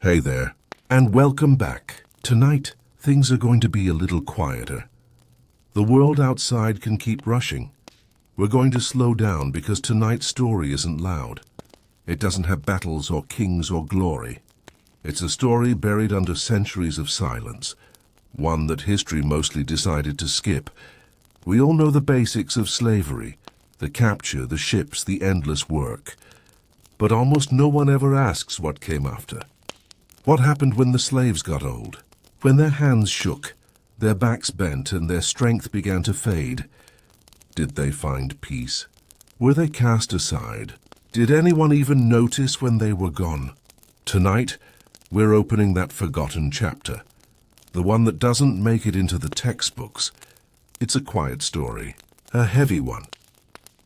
Hey there, and welcome back. Tonight, things are going to be a little quieter. The world outside can keep rushing. We're going to slow down because tonight's story isn't loud. It doesn't have battles or kings or glory. It's a story buried under centuries of silence, one that history mostly decided to skip. We all know the basics of slavery, the capture, the ships, the endless work. But almost no one ever asks what came after. What happened when the slaves got old? When their hands shook, their backs bent, and their strength began to fade? Did they find peace? Were they cast aside? Did anyone even notice when they were gone? Tonight, we're opening that forgotten chapter, the one that doesn't make it into the textbooks. It's a quiet story, a heavy one.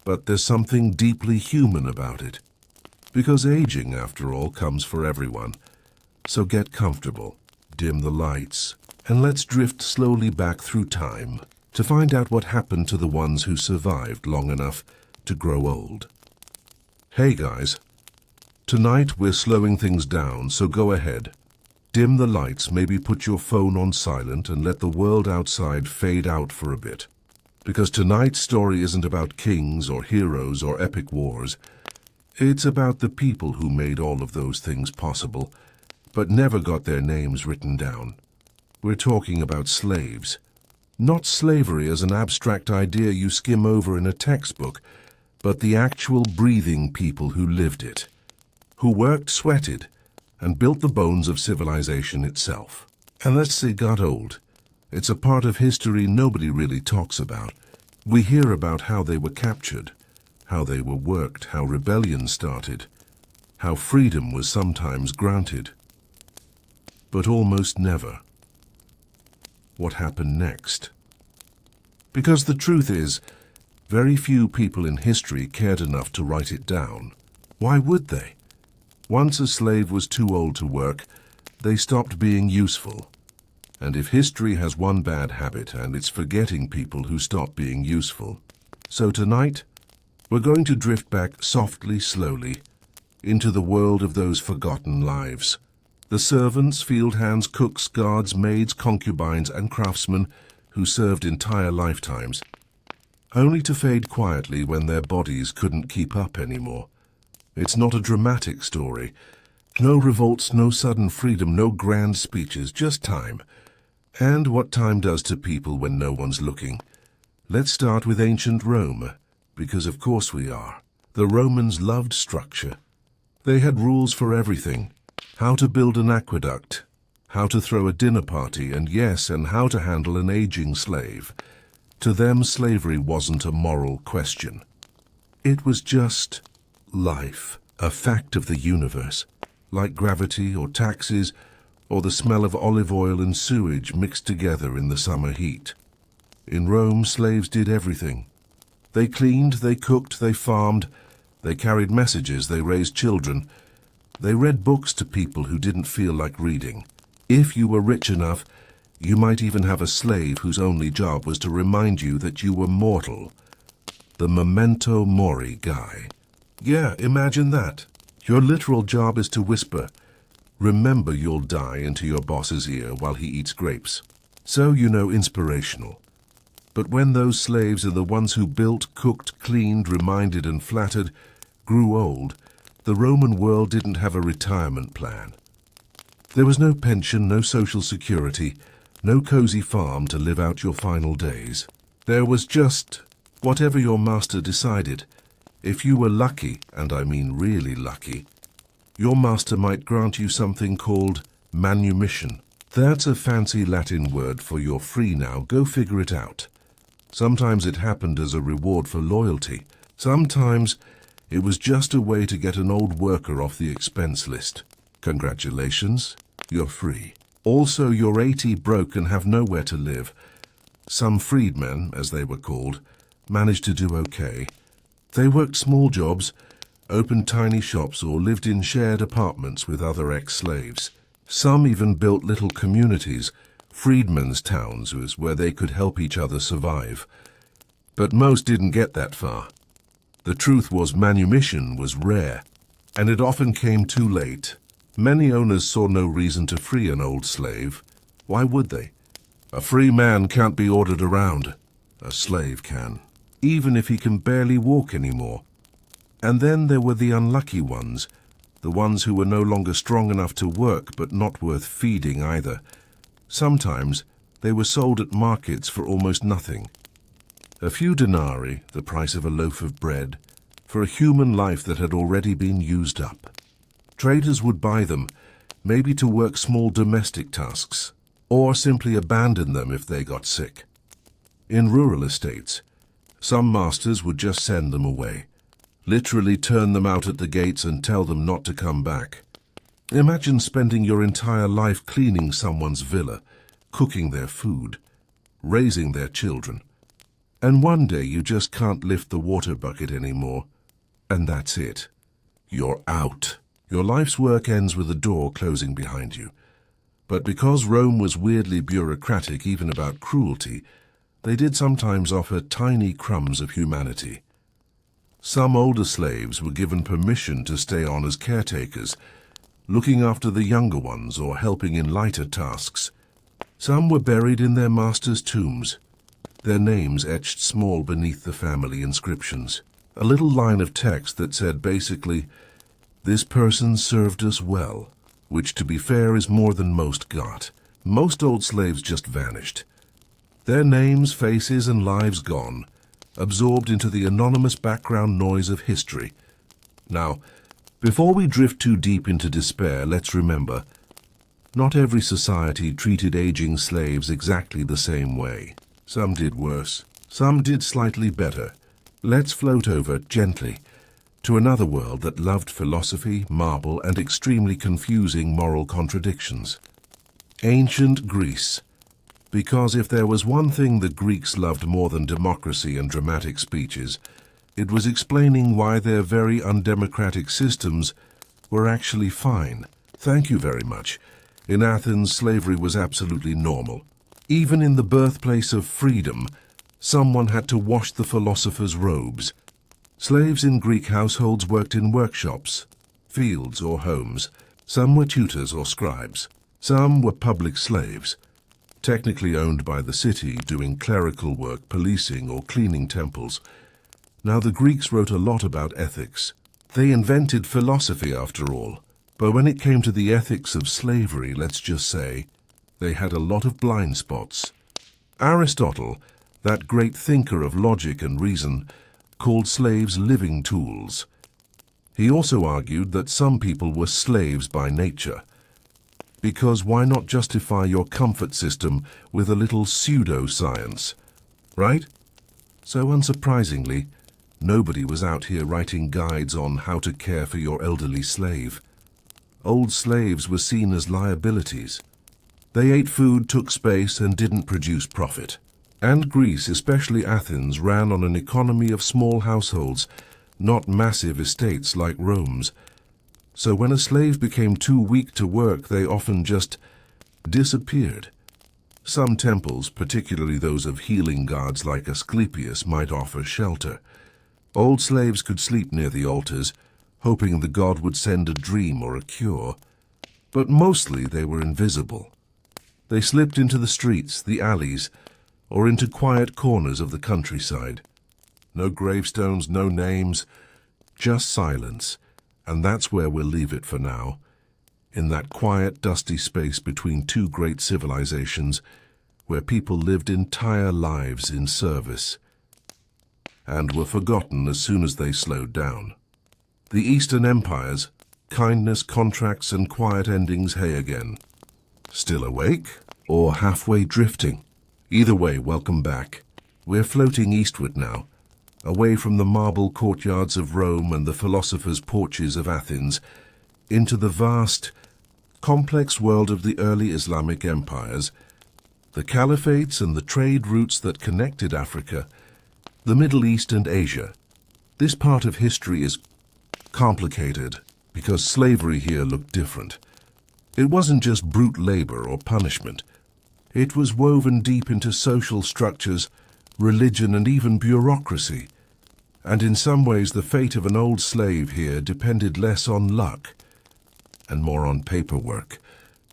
But there's something deeply human about it. Because aging, after all, comes for everyone. So get comfortable, dim the lights, and let's drift slowly back through time to find out what happened to the ones who survived long enough to grow old. Hey guys, tonight we're slowing things down, so go ahead. Dim the lights, maybe put your phone on silent and let the world outside fade out for a bit. Because tonight's story isn't about kings or heroes or epic wars. It's about the people who made all of those things possible, but never got their names written down. We're talking about slaves. Not slavery as an abstract idea you skim over in a textbook, but the actual breathing people who lived it, who worked, sweated, and built the bones of civilization itself. Unless they got old, it's a part of history nobody really talks about. We hear about how they were captured, how they were worked, how rebellion started, how freedom was sometimes granted. But almost never. What happened next? Because the truth is, very few people in history cared enough to write it down. Why would they? Once a slave was too old to work, they stopped being useful. And if history has one bad habit, and it's forgetting people who stop being useful. So tonight, we're going to drift back softly, slowly, into the world of those forgotten lives. The servants, field hands, cooks, guards, maids, concubines, and craftsmen who served entire lifetimes, only to fade quietly when their bodies couldn't keep up anymore. It's not a dramatic story. No revolts, no sudden freedom, no grand speeches, just time. And what time does to people when no one's looking. Let's start with ancient Rome, because of course we are. The Romans loved structure. They had rules for everything. How to build an aqueduct, how to throw a dinner party, and yes, and how to handle an aging slave. To them, slavery wasn't a moral question. It was just life, a fact of the universe, like gravity or taxes, or the smell of olive oil and sewage mixed together in the summer heat. In Rome, slaves did everything. They cleaned, they cooked, they farmed, they carried messages, they raised children. They read books to people who didn't feel like reading. If you were rich enough, you might even have a slave whose only job was to remind you that you were mortal. The memento mori guy. Yeah, imagine that. Your literal job is to whisper, "Remember you'll die," into your boss's ear while he eats grapes. So, inspirational. But when those slaves are the ones who built, cooked, cleaned, reminded, and flattered, grew old, the Roman world didn't have a retirement plan. There was no pension, no social security, no cozy farm to live out your final days. There was just whatever your master decided. If you were lucky, and I mean really lucky, your master might grant you something called manumission. That's a fancy Latin word for "you're free now, go figure it out." Sometimes it happened as a reward for loyalty. Sometimes it was just a way to get an old worker off the expense list. Congratulations, you're free. Also, you're 80, broke, and have nowhere to live. Some freedmen, as they were called, managed to do okay. They worked small jobs, opened tiny shops, or lived in shared apartments with other ex-slaves. Some even built little communities, freedmen's towns, where they could help each other survive. But most didn't get that far. The truth was manumission was rare, and it often came too late. Many owners saw no reason to free an old slave. Why would they? A free man can't be ordered around. A slave can, even if he can barely walk anymore. And then there were the unlucky ones, the ones who were no longer strong enough to work but not worth feeding either. Sometimes they were sold at markets for almost nothing. A few denarii, the price of a loaf of bread, for a human life that had already been used up. Traders would buy them, maybe to work small domestic tasks, or simply abandon them if they got sick. In rural estates, some masters would just send them away, literally turn them out at the gates and tell them not to come back. Imagine spending your entire life cleaning someone's villa, cooking their food, raising their children, and one day you just can't lift the water bucket anymore, and that's it. You're out. Your life's work ends with the door closing behind you. But because Rome was weirdly bureaucratic even about cruelty, they did sometimes offer tiny crumbs of humanity. Some older slaves were given permission to stay on as caretakers, looking after the younger ones or helping in lighter tasks. Some were buried in their masters' tombs, their names etched small beneath the family inscriptions. A little line of text that said basically, "This person served us well," which, to be fair, is more than most got. Most old slaves just vanished. Their names, faces, and lives gone, absorbed into the anonymous background noise of history. Now, before we drift too deep into despair, let's remember, not every society treated aging slaves exactly the same way. Some did worse. Some did slightly better. Let's float over, gently, to another world that loved philosophy, marble, and extremely confusing moral contradictions. Ancient Greece. Because if there was one thing the Greeks loved more than democracy and dramatic speeches, it was explaining why their very undemocratic systems were actually fine. Thank you very much. In Athens, slavery was absolutely normal. Even in the birthplace of freedom, someone had to wash the philosopher's robes. Slaves in Greek households worked in workshops, fields, or homes. Some were tutors or scribes. Some were public slaves, technically owned by the city, doing clerical work, policing, or cleaning temples. Now, the Greeks wrote a lot about ethics. They invented philosophy, after all. But when it came to the ethics of slavery, let's just say, they had a lot of blind spots. Aristotle, that great thinker of logic and reason, called slaves living tools. He also argued that some people were slaves by nature. Because why not justify your comfort system with a little pseudo-science, right? So unsurprisingly, nobody was out here writing guides on how to care for your elderly slave. Old slaves were seen as liabilities. They ate food, took space, and didn't produce profit. And Greece, especially Athens, ran on an economy of small households, not massive estates like Rome's. So when a slave became too weak to work, they often just disappeared. Some temples, particularly those of healing gods like Asclepius, might offer shelter. Old slaves could sleep near the altars, hoping the god would send a dream or a cure. But mostly they were invisible. They slipped into the streets, the alleys, or into quiet corners of the countryside. No gravestones, no names, just silence. And that's where we'll leave it for now, in that quiet, dusty space between two great civilizations, where people lived entire lives in service, and were forgotten as soon as they slowed down. The Eastern empires, kindness, contracts, and quiet endings, hey again. Still awake, or halfway drifting? Either way, welcome back. We're floating eastward now, away from the marble courtyards of Rome and the philosophers' porches of Athens, into the vast, complex world of the early Islamic empires, the caliphates and the trade routes that connected Africa, the Middle East and Asia. This part of history is complicated because slavery here looked different. It wasn't just brute labor or punishment. It was woven deep into social structures, religion, and even bureaucracy. And in some ways, the fate of an old slave here depended less on luck and more on paperwork.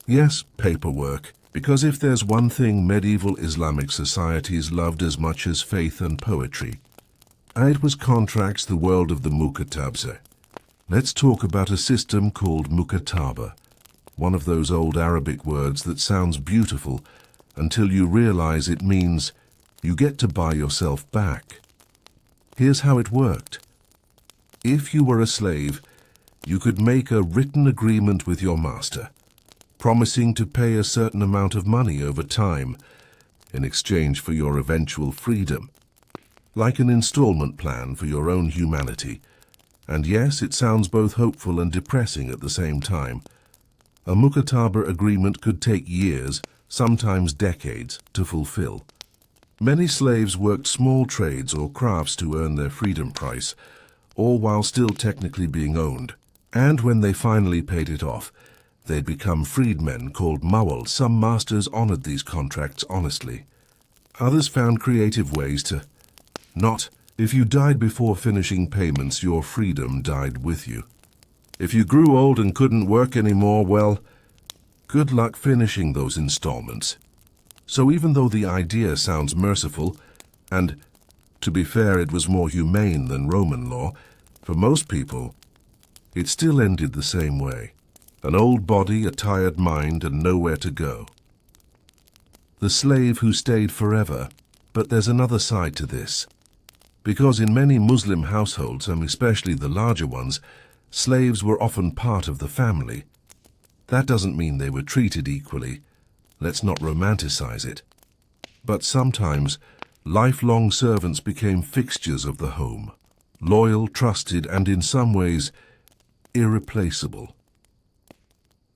Yes, paperwork, because if there's one thing medieval Islamic societies loved as much as faith and poetry, it was contracts, the world of the mukatabza. Let's talk about a system called mukataba, one of those old Arabic words that sounds beautiful until you realize it means you get to buy yourself back. Here's how it worked. If you were a slave, you could make a written agreement with your master, promising to pay a certain amount of money over time in exchange for your eventual freedom, like an installment plan for your own humanity. And yes, it sounds both hopeful and depressing at the same time. A mukataba agreement could take years, sometimes decades, to fulfill. Many slaves worked small trades or crafts to earn their freedom price, all while still technically being owned. And when they finally paid it off, they'd become freedmen called worl. Some masters honored these contracts honestly. Others found creative ways to not. If you died before finishing payments, your freedom died with you. If you grew old and couldn't work anymore, well, good luck finishing those installments. So even though the idea sounds merciful, and to be fair, it was more humane than Roman law, for most people, it still ended the same way. An old body, a tired mind, and nowhere to go. The slave who stayed forever. But there's another side to this. Because in many Muslim households, and especially the larger ones, slaves were often part of the family. That doesn't mean they were treated equally. Let's not romanticize it. But sometimes, lifelong servants became fixtures of the home, loyal, trusted, and in some ways, irreplaceable.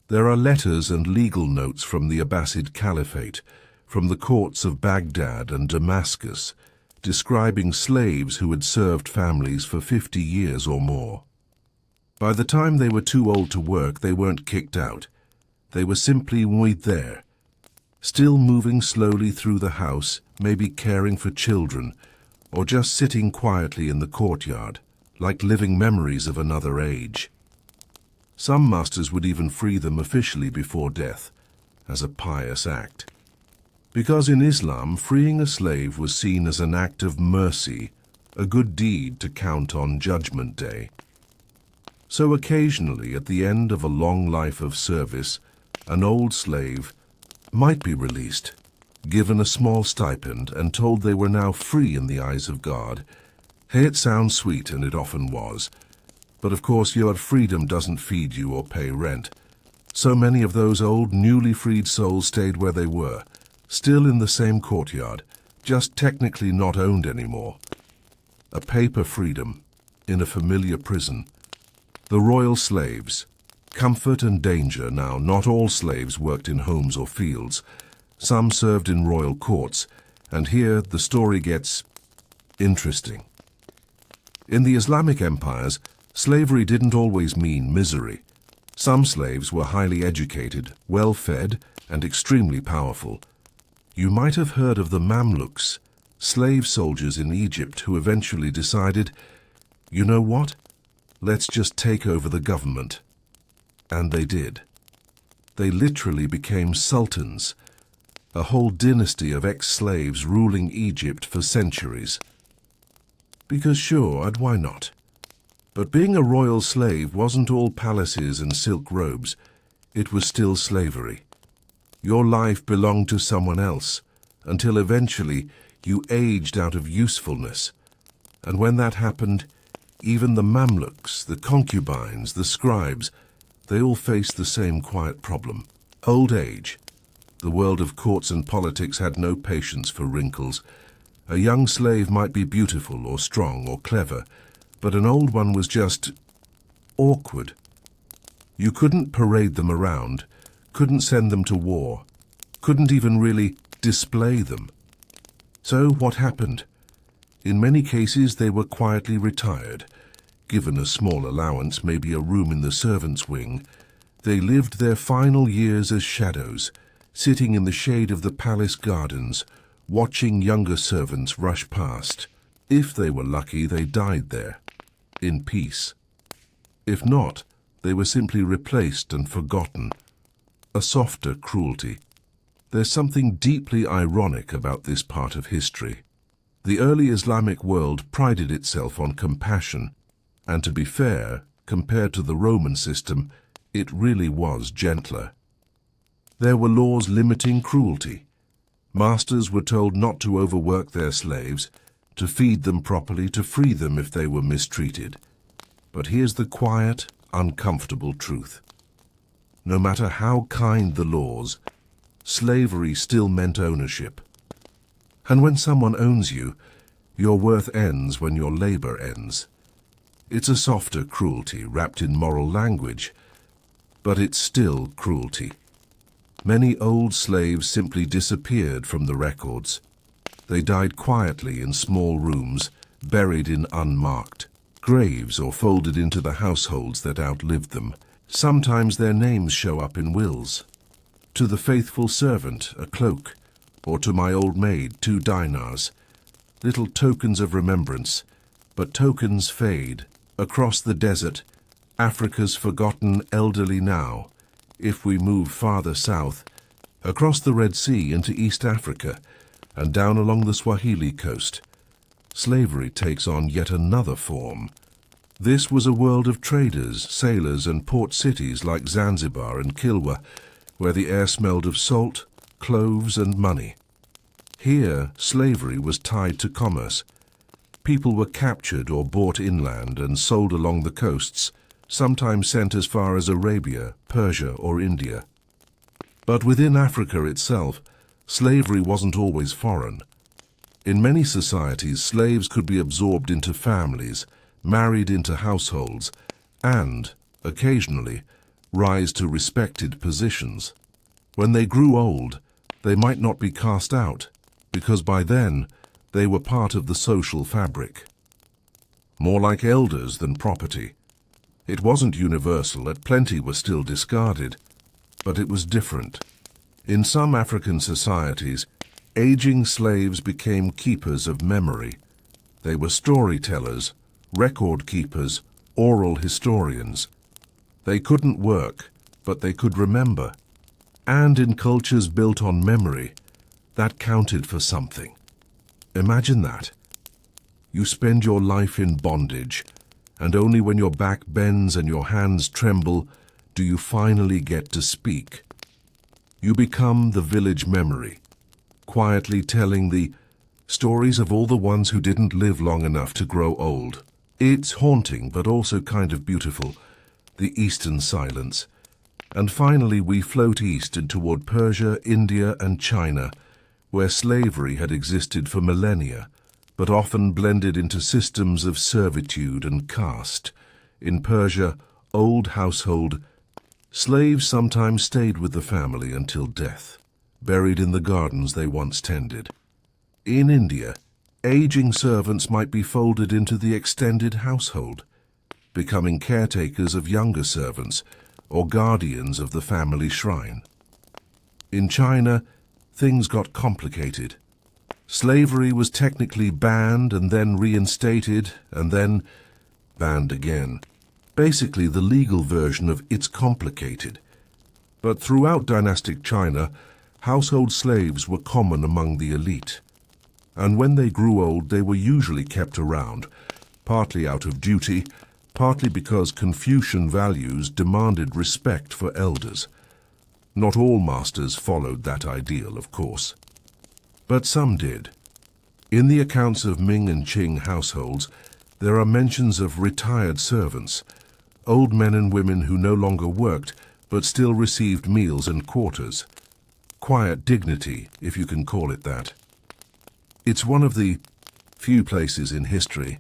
There are letters and legal notes from the Abbasid Caliphate, from the courts of Baghdad and Damascus, describing slaves who had served families for 50 years or more. By the time they were too old to work, they weren't kicked out. They were simply there, still moving slowly through the house, maybe caring for children, or just sitting quietly in the courtyard, like living memories of another age. Some masters would even free them officially before death, as a pious act. Because in Islam, freeing a slave was seen as an act of mercy, a good deed to count on Judgment Day. So occasionally, at the end of a long life of service, an old slave might be released, given a small stipend, and told they were now free in the eyes of God. Hey, it sounds sweet, and it often was. But of course, your freedom doesn't feed you or pay rent. So many of those old, newly freed souls stayed where they were, still in the same courtyard, just technically not owned anymore. A paper freedom in a familiar prison. The royal slaves. Comfort and danger now. Not all slaves worked in homes or fields. Some served in royal courts. And here the story gets interesting. In the Islamic empires, slavery didn't always mean misery. Some slaves were highly educated, well-fed, and extremely powerful. You might have heard of the Mamluks, slave soldiers in Egypt who eventually decided, you know what? Let's just take over the government. And they did. They literally became sultans, a whole dynasty of ex-slaves ruling Egypt for centuries. Because sure, and why not? But being a royal slave wasn't all palaces and silk robes. It was still slavery. Your life belonged to someone else, until eventually you aged out of usefulness. And when that happened, even the Mamluks, the concubines, the scribes, they all faced the same quiet problem. Old age. The world of courts and politics had no patience for wrinkles. A young slave might be beautiful or strong or clever, but an old one was just awkward. You couldn't parade them around, couldn't send them to war, couldn't even really display them. So what happened? In many cases they were quietly retired. Given a small allowance, maybe a room in the servants' wing, they lived their final years as shadows, sitting in the shade of the palace gardens, watching younger servants rush past. If they were lucky, they died there, in peace. If not, they were simply replaced and forgotten. A softer cruelty. There's something deeply ironic about this part of history. The early Islamic world prided itself on compassion, and to be fair, compared to the Roman system, it really was gentler. There were laws limiting cruelty. Masters were told not to overwork their slaves, to feed them properly, to free them if they were mistreated. But here's the quiet, uncomfortable truth. No matter how kind the laws, slavery still meant ownership. And when someone owns you, your worth ends when your labor ends. It's a softer cruelty wrapped in moral language, but it's still cruelty. Many old slaves simply disappeared from the records. They died quietly in small rooms, buried in unmarked graves or folded into the households that outlived them. Sometimes their names show up in wills. To the faithful servant, a cloak, or to my old maid, 2 dinars. Little tokens of remembrance, but tokens fade. Across the desert, Africa's forgotten elderly now. If we move farther south, across the Red Sea into East Africa, and down along the Swahili coast, slavery takes on yet another form. This was a world of traders, sailors, and port cities like Zanzibar and Kilwa, where the air smelled of salt, cloves, and money. Here, slavery was tied to commerce. People were captured or bought inland and sold along the coasts, sometimes sent as far as Arabia, Persia, or India. But within Africa itself, slavery wasn't always foreign. In many societies, slaves could be absorbed into families, married into households, and, occasionally, rise to respected positions. When they grew old, they might not be cast out, because by then they were part of the social fabric. More like elders than property. It wasn't universal, and plenty were still discarded, but it was different. In some African societies, aging slaves became keepers of memory. They were storytellers, record keepers, oral historians. They couldn't work, but they could remember. And in cultures built on memory, that counted for something. Imagine that. You spend your life in bondage, and only when your back bends and your hands tremble do you finally get to speak. You become the village memory, quietly telling the stories of all the ones who didn't live long enough to grow old. It's haunting, but also kind of beautiful, the Eastern silence. And finally we float east and toward Persia, India, and China, where slavery had existed for millennia, but often blended into systems of servitude and caste. In Persia, old household, slaves sometimes stayed with the family until death, buried in the gardens they once tended. In India, aging servants might be folded into the extended household, becoming caretakers of younger servants or guardians of the family shrine. In China, things got complicated. Slavery was technically banned and then reinstated and then banned again. Basically the legal version of "it's complicated." But throughout dynastic China, household slaves were common among the elite. And when they grew old, they were usually kept around, partly out of duty, partly because Confucian values demanded respect for elders. Not all masters followed that ideal, of course. But some did. In the accounts of Ming and Qing households, there are mentions of retired servants, old men and women who no longer worked but still received meals and quarters. Quiet dignity, if you can call it that. It's one of the few places in history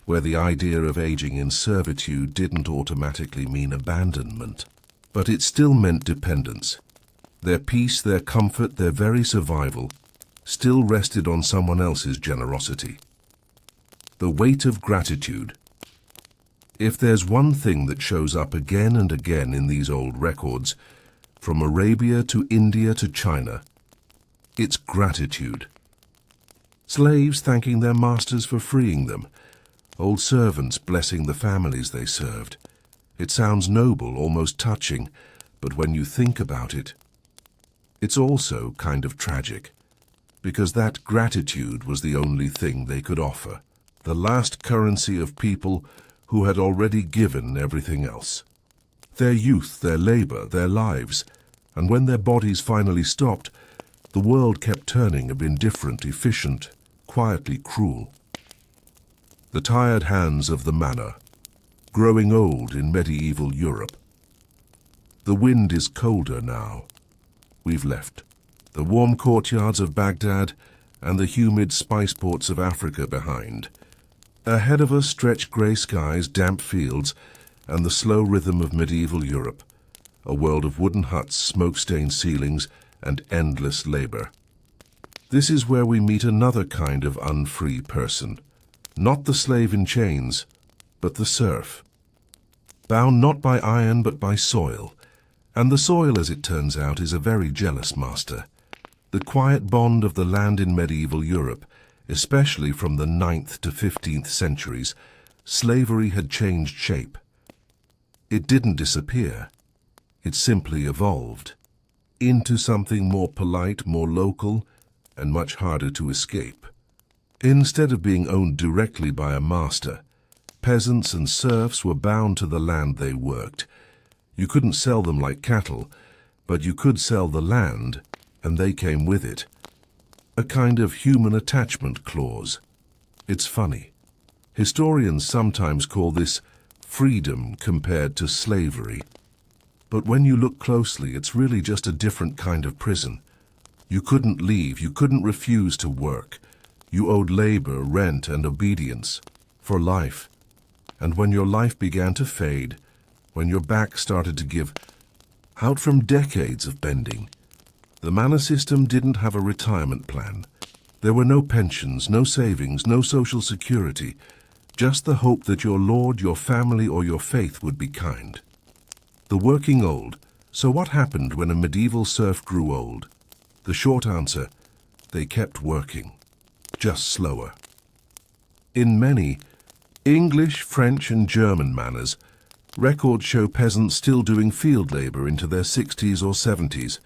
where the idea of aging in servitude didn't automatically mean abandonment, but it still meant dependence. Their peace, their comfort, their very survival still rested on someone else's generosity. The weight of gratitude. If there's one thing that shows up again and again in these old records, from Arabia to India to China, it's gratitude. Slaves thanking their masters for freeing them, old servants blessing the families they served, It sounds noble, almost touching, but when you think about it, it's also kind of tragic, because that gratitude was the only thing they could offer, the last currency of people who had already given everything else. Their youth, their labor, their lives, and when their bodies finally stopped, the world kept turning of indifferent, efficient, quietly cruel. The tired hands of the manor, growing old in medieval Europe. The wind is colder now. We've left the warm courtyards of Baghdad and the humid spice ports of Africa behind. Ahead of us stretch grey skies, damp fields, and the slow rhythm of medieval Europe, a world of wooden huts, smoke-stained ceilings, and endless labor. This is where we meet another kind of unfree person, not the slave in chains, but the serf, bound not by iron but by soil. And the soil, as it turns out, is a very jealous master. The quiet bond of the land in medieval Europe, especially from the 9th to 15th centuries, slavery had changed shape. It didn't disappear. It simply evolved into something more polite, more local, and much harder to escape. Instead of being owned directly by a master, peasants and serfs were bound to the land they worked. You couldn't sell them like cattle, but you could sell the land, and they came with it. A kind of human attachment clause. It's funny. Historians sometimes call this freedom compared to slavery. But when you look closely, it's really just a different kind of prison. You couldn't leave, you couldn't refuse to work. You owed labor, rent, and obedience for life. And when your life began to fade, when your back started to give out from decades of bending, the manor system didn't have a retirement plan. There were no pensions, no savings, no social security, just the hope that your lord, your family, or your faith would be kind. The working old. So what happened when a medieval serf grew old? The short answer, they kept working, just slower. In many English, French, and German manors, records show peasants still doing field labor into their 60s or 70s,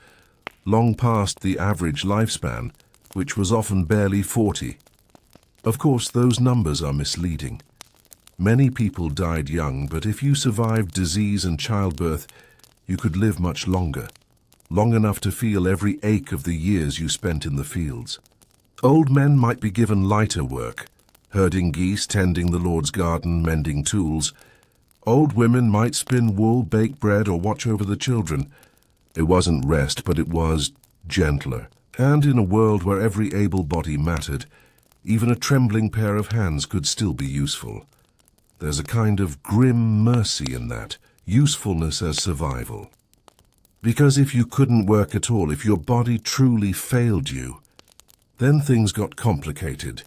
long past the average lifespan, which was often barely 40. Of course, those numbers are misleading. Many people died young, but if you survived disease and childbirth, you could live much longer, long enough to feel every ache of the years you spent in the fields. Old men might be given lighter work, herding geese, tending the Lord's garden, mending tools. Old women might spin wool, bake bread, or watch over the children. It wasn't rest, but it was gentler. And in a world where every able body mattered, even a trembling pair of hands could still be useful. There's a kind of grim mercy in that, usefulness as survival. Because if you couldn't work at all, if your body truly failed you, then things got complicated.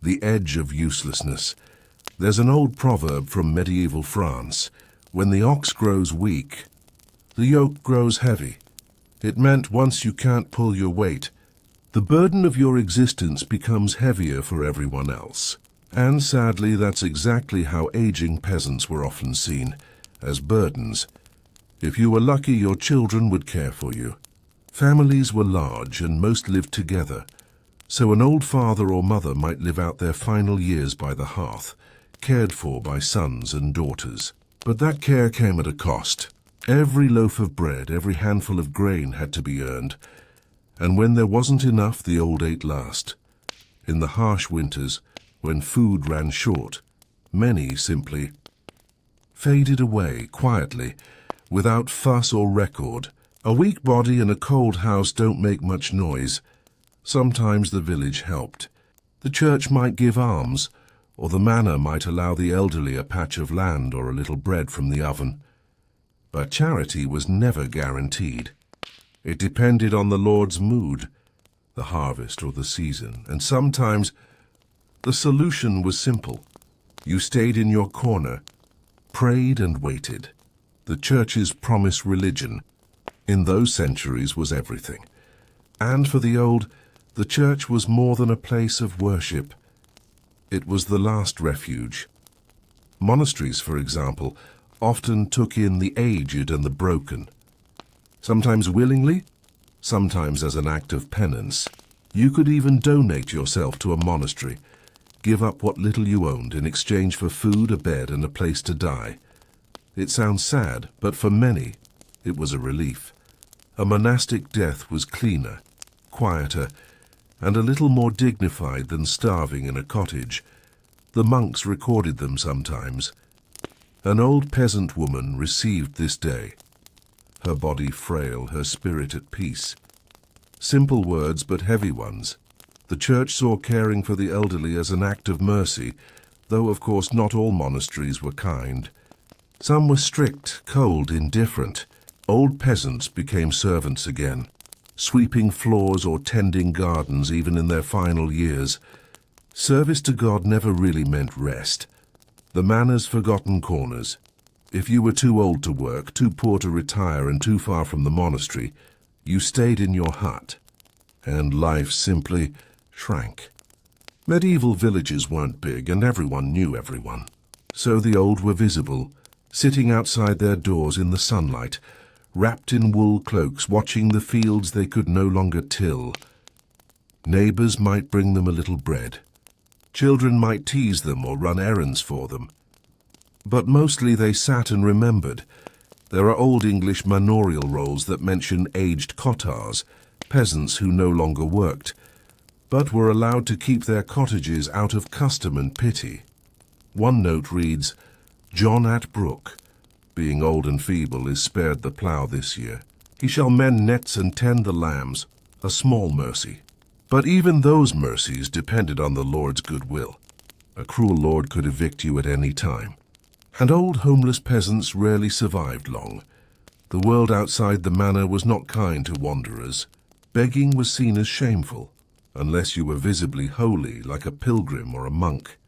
The edge of uselessness. There's an old proverb from medieval France. When the ox grows weak, the yoke grows heavy. It meant once you can't pull your weight, the burden of your existence becomes heavier for everyone else. And sadly, that's exactly how aging peasants were often seen, as burdens. If you were lucky, your children would care for you. Families were large and most lived together, so an old father or mother might live out their final years by the hearth, cared for by sons and daughters. But that care came at a cost. Every loaf of bread, every handful of grain had to be earned, and when there wasn't enough, the old ate last. In the harsh winters, when food ran short, many simply faded away quietly, without fuss or record. A weak body in a cold house don't make much noise. Sometimes the village helped. The church might give alms, or the manor might allow the elderly a patch of land or a little bread from the oven. But charity was never guaranteed. It depended on the Lord's mood, the harvest or the season, and sometimes the solution was simple. You stayed in your corner, prayed and waited. The church's promised religion in those centuries was everything. And for the old, the church was more than a place of worship. It was the last refuge. Monasteries, for example, often took in the aged and the broken. Sometimes willingly, sometimes as an act of penance. You could even donate yourself to a monastery, give up what little you owned in exchange for food, a bed, and a place to die. It sounds sad, but for many, it was a relief. A monastic death was cleaner, quieter, and a little more dignified than starving in a cottage. The monks recorded them sometimes. An old peasant woman received this day, her body frail, her spirit at peace. Simple words, but heavy ones. The Church saw caring for the elderly as an act of mercy, though of course not all monasteries were kind. Some were strict, cold, indifferent. Old peasants became servants again, sweeping floors or tending gardens even in their final years. Service to God never really meant rest. The manor's forgotten corners. If you were too old to work, too poor to retire, and too far from the monastery, you stayed in your hut, and life simply shrank. Medieval villages weren't big, and everyone knew everyone. So the old were visible, sitting outside their doors in the sunlight, wrapped in wool cloaks, watching the fields they could no longer till. Neighbors might bring them a little bread. Children might tease them or run errands for them. But mostly they sat and remembered. There are old English manorial rolls that mention aged cottars, peasants who no longer worked, but were allowed to keep their cottages out of custom and pity. One note reads, "John at Brook, being old and feeble, is spared the plough this year. He shall mend nets and tend the lambs, a small mercy." But even those mercies depended on the Lord's goodwill. A cruel lord could evict you at any time. And old homeless peasants rarely survived long. The world outside the manor was not kind to wanderers. Begging was seen as shameful, unless you were visibly holy, like a pilgrim or a monk.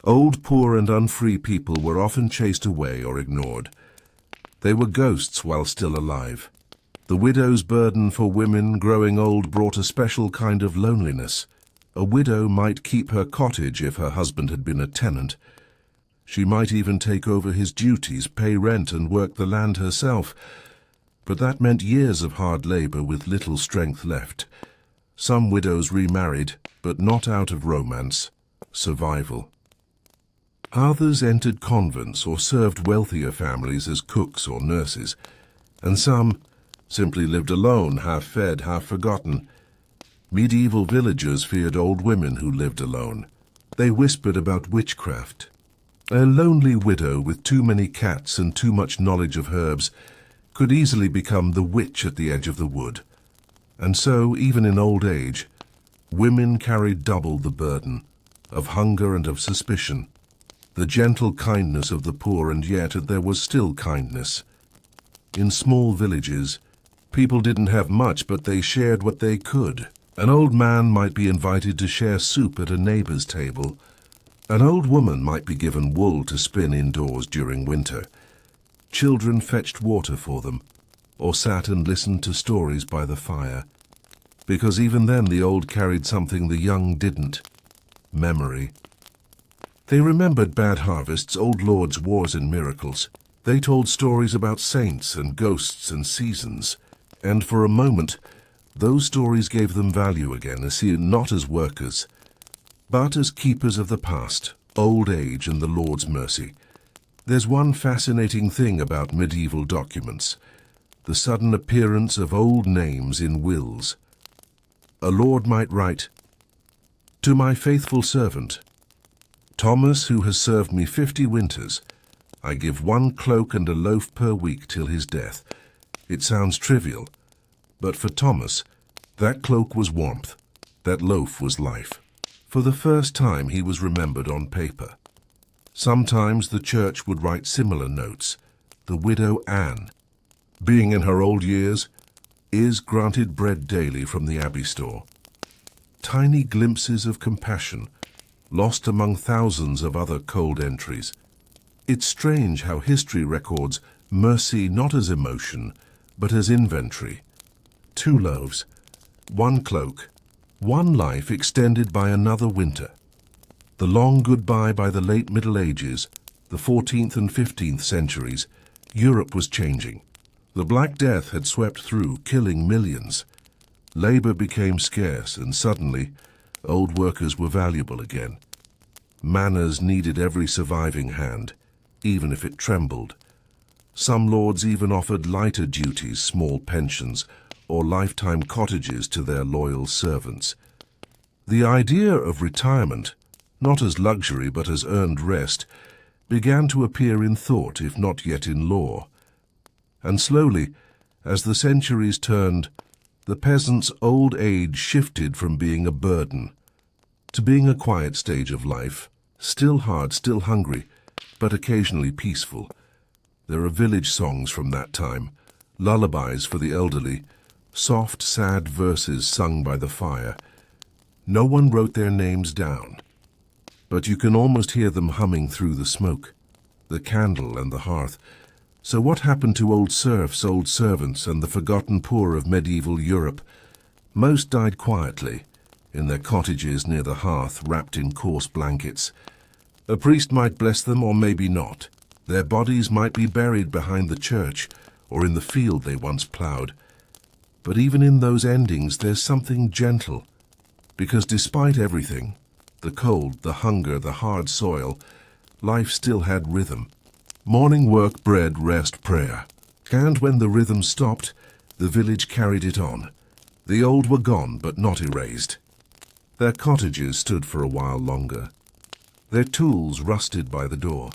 Old, poor, and unfree people were often chased away or ignored. They were ghosts while still alive. The widow's burden for women growing old brought a special kind of loneliness. A widow might keep her cottage if her husband had been a tenant. She might even take over his duties, pay rent, and work the land herself. But that meant years of hard labor with little strength left. Some widows remarried, but not out of romance, survival. Others entered convents or served wealthier families as cooks or nurses, and some simply lived alone, half fed, half forgotten. Medieval villagers feared old women who lived alone. They whispered about witchcraft. A lonely widow with too many cats and too much knowledge of herbs could easily become the witch at the edge of the wood. And so, even in old age, women carried double the burden of hunger and of suspicion. The gentle kindness of the poor, and yet there was still kindness. In small villages, people didn't have much, but they shared what they could. An old man might be invited to share soup at a neighbor's table. An old woman might be given wool to spin indoors during winter. Children fetched water for them, or sat and listened to stories by the fire. Because even then the old carried something the young didn't: memory. They remembered bad harvests, old lords' wars and miracles. They told stories about saints and ghosts and seasons. And for a moment, those stories gave them value again, not as workers, but as keepers of the past, old age, and the Lord's mercy. There's one fascinating thing about medieval documents: the sudden appearance of old names in wills. A lord might write, "To my faithful servant, Thomas, who has served me 50 winters, I give 1 cloak and a loaf per week till his death." It sounds trivial, but for Thomas, that cloak was warmth, that loaf was life. For the first time he was remembered on paper. Sometimes the church would write similar notes. The widow Anne, being in her old years, is granted bread daily from the abbey store. Tiny glimpses of compassion, lost among thousands of other cold entries. It's strange how history records mercy not as emotion, but as inventory. 2 loaves, 1 cloak, 1 life extended by another winter. The long goodbye by the late Middle Ages, the 14th and 15th centuries, Europe was changing. The Black Death had swept through, killing millions. Labor became scarce, and suddenly, old workers were valuable again. Manors needed every surviving hand, even if it trembled. Some lords even offered lighter duties, small pensions, or lifetime cottages to their loyal servants. The idea of retirement, not as luxury but as earned rest, began to appear in thought, if not yet in law. And slowly, as the centuries turned, the peasant's old age shifted from being a burden to being a quiet stage of life, still hard, still hungry, but occasionally peaceful. There are village songs from that time, lullabies for the elderly, soft, sad verses sung by the fire. No one wrote their names down, but you can almost hear them humming through the smoke, the candle and the hearth. So what happened to old serfs, old servants, and the forgotten poor of medieval Europe? Most died quietly, in their cottages near the hearth, wrapped in coarse blankets. A priest might bless them, or maybe not. Their bodies might be buried behind the church, or in the field they once ploughed. But even in those endings, there's something gentle, because despite everything, the cold, the hunger, the hard soil, life still had rhythm. Morning work, bread, rest, prayer. And when the rhythm stopped, the village carried it on. The old were gone, but not erased. Their cottages stood for a while longer. Their tools rusted by the door,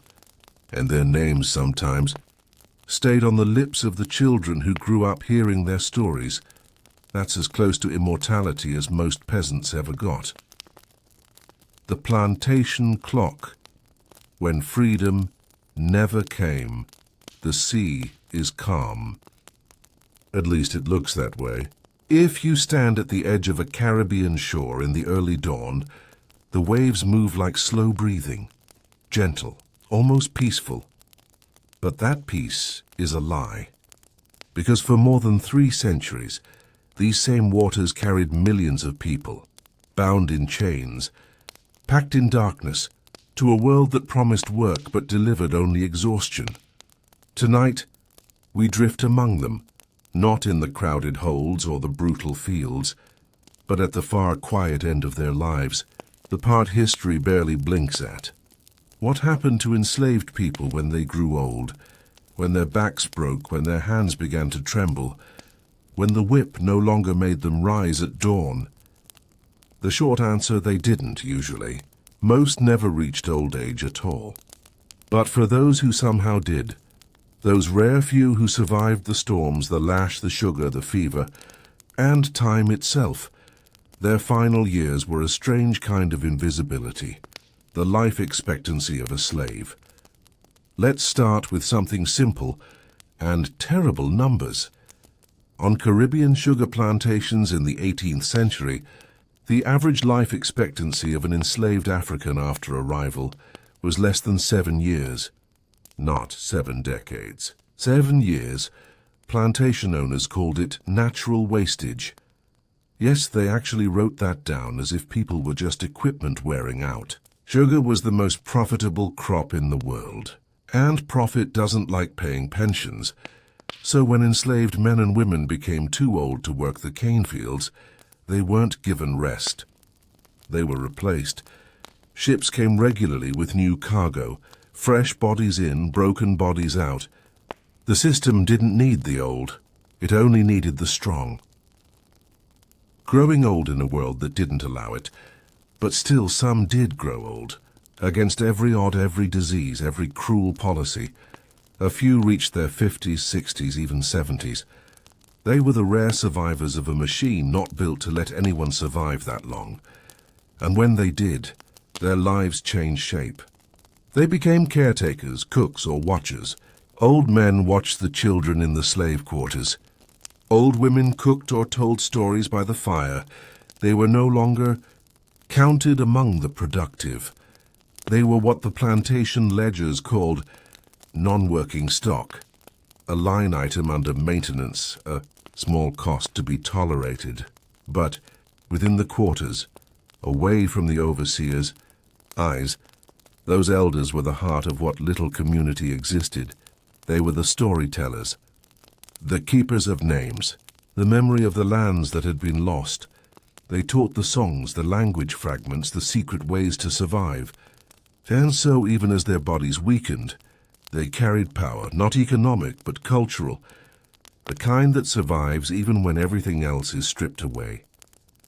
and their names sometimes stayed on the lips of the children who grew up hearing their stories. That's as close to immortality as most peasants ever got. The plantation clock. When freedom never came, the sea is calm. At least it looks that way. If you stand at the edge of a Caribbean shore in the early dawn, the waves move like slow breathing, gentle, almost peaceful. But that peace is a lie, because for more than 3 centuries, these same waters carried millions of people, bound in chains, packed in darkness, to a world that promised work but delivered only exhaustion. Tonight, we drift among them, not in the crowded holds or the brutal fields, but at the far quiet end of their lives, the part history barely blinks at. What happened to enslaved people when they grew old, when their backs broke, when their hands began to tremble, when the whip no longer made them rise at dawn? The short answer, they didn't, usually. Most never reached old age at all. But for those who somehow did, those rare few who survived the storms, the lash, the sugar, the fever, and time itself, their final years were a strange kind of invisibility, the life expectancy of a slave. Let's start with something simple and terrible: numbers. On Caribbean sugar plantations in the 18th century, the average life expectancy of an enslaved African after arrival was less than 7 years. Not 7 decades. 7 years. Plantation owners called it natural wastage. Yes, they actually wrote that down as if people were just equipment wearing out. Sugar was the most profitable crop in the world, and profit doesn't like paying pensions. So when enslaved men and women became too old to work the cane fields, they weren't given rest. They were replaced. Ships came regularly with new cargo, fresh bodies in, broken bodies out. The system didn't need the old. It only needed the strong. Growing old in a world that didn't allow it, but still some did grow old. Against every odd, every disease, every cruel policy, a few reached their 50s, 60s, even 70s. They were the rare survivors of a machine not built to let anyone survive that long. And when they did, their lives changed shape. They became caretakers, cooks, or watchers. Old men watched the children in the slave quarters. Old women cooked or told stories by the fire. They were no longer counted among the productive. They were what the plantation ledgers called non-working stock, a line item under maintenance, a small cost to be tolerated. But within the quarters, away from the overseers' eyes, Those elders were the heart of what little community existed. They were the storytellers, the keepers of names, the memory of the lands that had been lost. They taught the songs, the language fragments, the secret ways to survive. And so, even as their bodies weakened, they carried power, not economic, but cultural, the kind that survives even when everything else is stripped away.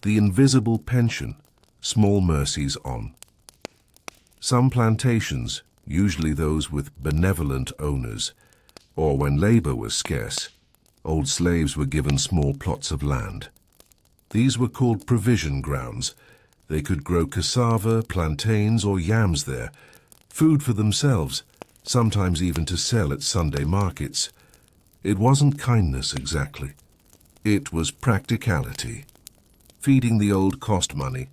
The invisible pension, small mercies on. Some plantations, usually those with benevolent owners, or when labor was scarce, old slaves were given small plots of land. These were called provision grounds. They could grow cassava, plantains, or yams there, food for themselves, sometimes even to sell at Sunday markets. It wasn't kindness exactly. It was practicality. Feeding the old cost money.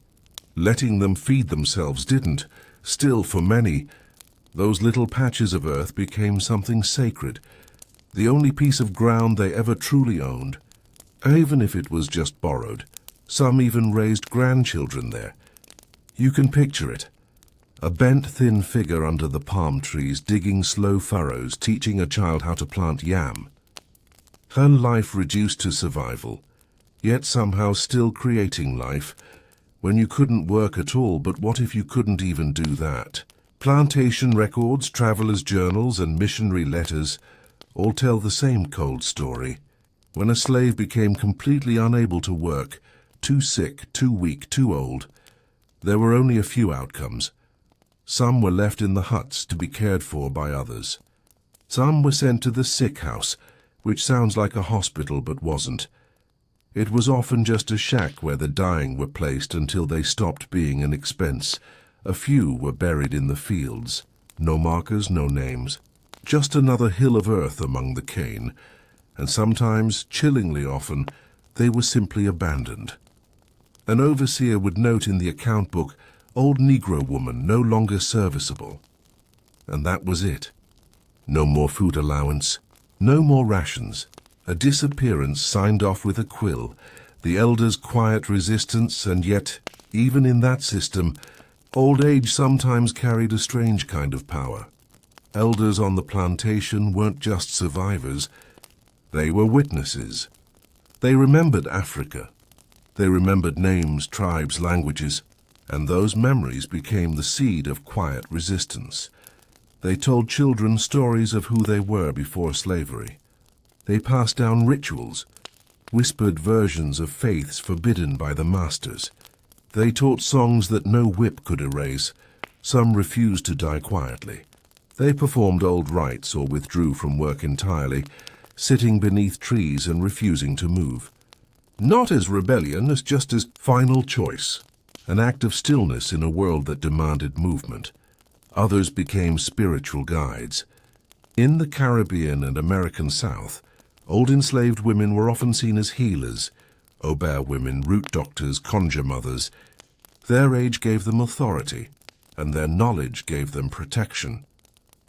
Letting them feed themselves didn't. Still, for many, those little patches of earth became something sacred, the only piece of ground they ever truly owned, even if it was just borrowed. Some even raised grandchildren there. You can picture it. A bent, thin figure under the palm trees, digging slow furrows, teaching a child how to plant yam. Her life reduced to survival, yet somehow still creating life, when you couldn't work at all. But what if you couldn't even do that? Plantation records, travelers' journals, and missionary letters all tell the same cold story. When a slave became completely unable to work, too sick, too weak, too old, there were only a few outcomes. Some were left in the huts to be cared for by others. Some were sent to the sick house, which sounds like a hospital but wasn't. It was often just a shack where the dying were placed until they stopped being an expense. A few were buried in the fields. No markers, no names. Just another hill of earth among the cane. And sometimes, chillingly often, they were simply abandoned. An overseer would note in the account book, "Old Negro woman, no longer serviceable." And that was it. No more food allowance, no more rations. A disappearance signed off with a quill, the elders' quiet resistance, and yet, even in that system, old age sometimes carried a strange kind of power. Elders on the plantation weren't just survivors, they were witnesses. They remembered Africa. They remembered names, tribes, languages, and those memories became the seed of quiet resistance. They told children stories of who they were before slavery. They passed down rituals, whispered versions of faiths forbidden by the masters. They taught songs that no whip could erase. Some refused to die quietly. They performed old rites or withdrew from work entirely, sitting beneath trees and refusing to move. Not as rebellion, as just as final choice, an act of stillness in a world that demanded movement. Others became spiritual guides. In the Caribbean and American South, old enslaved women were often seen as healers, au pair women, root doctors, conjure mothers. Their age gave them authority, and their knowledge gave them protection.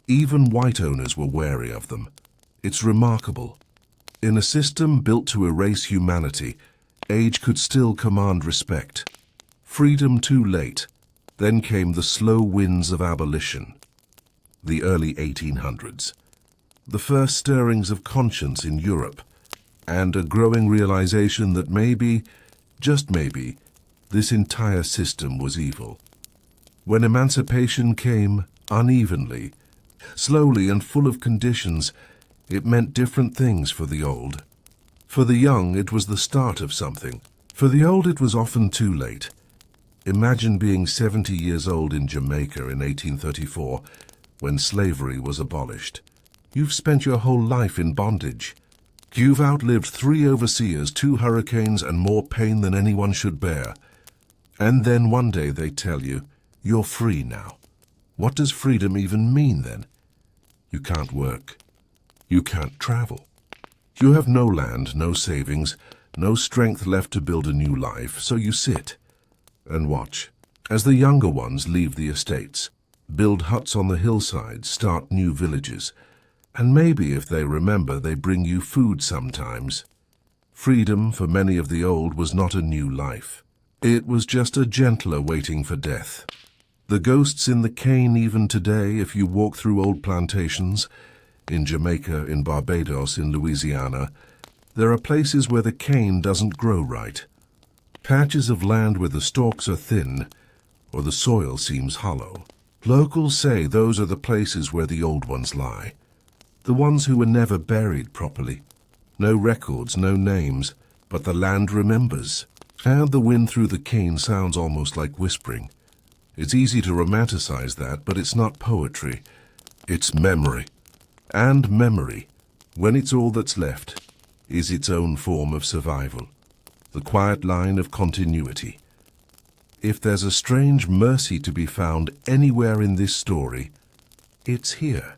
Even white owners were wary of them. It's remarkable. In a system built to erase humanity, age could still command respect. Freedom too late. Then came the slow winds of abolition. The early 1800s. The first stirrings of conscience in Europe, and a growing realization that maybe, just maybe, this entire system was evil. When emancipation came unevenly, slowly and full of conditions, it meant different things for the old. For the young, it was the start of something. For the old, it was often too late. Imagine being 70 years old in Jamaica in 1834, when slavery was abolished. You've spent your whole life in bondage. You've outlived 3 overseers, 2 hurricanes, and more pain than anyone should bear. And then one day they tell you, you're free now. What does freedom even mean then? You can't work. You can't travel. You have no land, no savings, no strength left to build a new life, so you sit and watch as the younger ones leave the estates, build huts on the hillsides, start new villages. And maybe, if they remember, they bring you food sometimes. Freedom, for many of the old, was not a new life. It was just a gentler waiting for death. The ghosts in the cane even today, if you walk through old plantations, in Jamaica, in Barbados, in Louisiana, there are places where the cane doesn't grow right. Patches of land where the stalks are thin, or the soil seems hollow. Locals say those are the places where the old ones lie. The ones who were never buried properly. No records, no names, but the land remembers. And the wind through the cane sounds almost like whispering. It's easy to romanticize that, but it's not poetry. It's memory. And memory, when it's all that's left, is its own form of survival. The quiet line of continuity. If there's a strange mercy to be found anywhere in this story, it's here.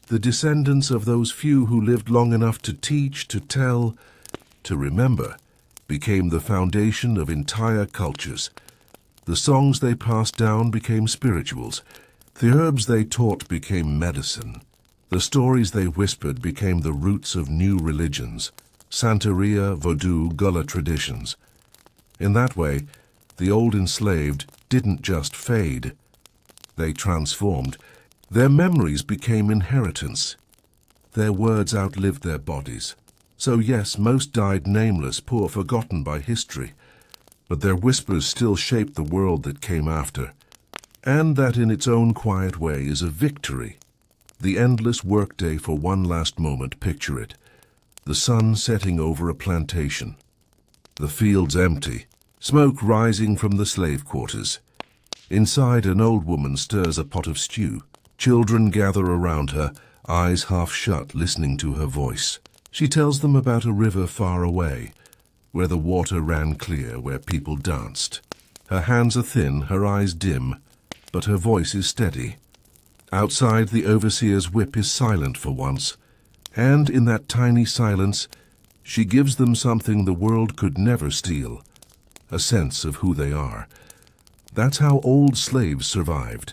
The descendants of those few who lived long enough to teach, to tell, to remember, became the foundation of entire cultures. The songs they passed down became spirituals. The herbs they taught became medicine. The stories they whispered became the roots of new religions, Santeria, Vodou, Gullah traditions. In that way, the old enslaved didn't just fade. They transformed. Their memories became inheritance. Their words outlived their bodies. So yes, most died nameless, poor, forgotten by history. But their whispers still shaped the world that came after. And that in its own quiet way is a victory. The endless workday for one last moment, picture it. The sun setting over a plantation. The fields empty. Smoke rising from the slave quarters. Inside, an old woman stirs a pot of stew. Children gather around her, eyes half shut, listening to her voice. She tells them about a river far away, where the water ran clear, where people danced. Her hands are thin, her eyes dim, but her voice is steady. Outside, the overseer's whip is silent for once, and in that tiny silence, she gives them something the world could never steal, a sense of who they are. That's how old slaves survived.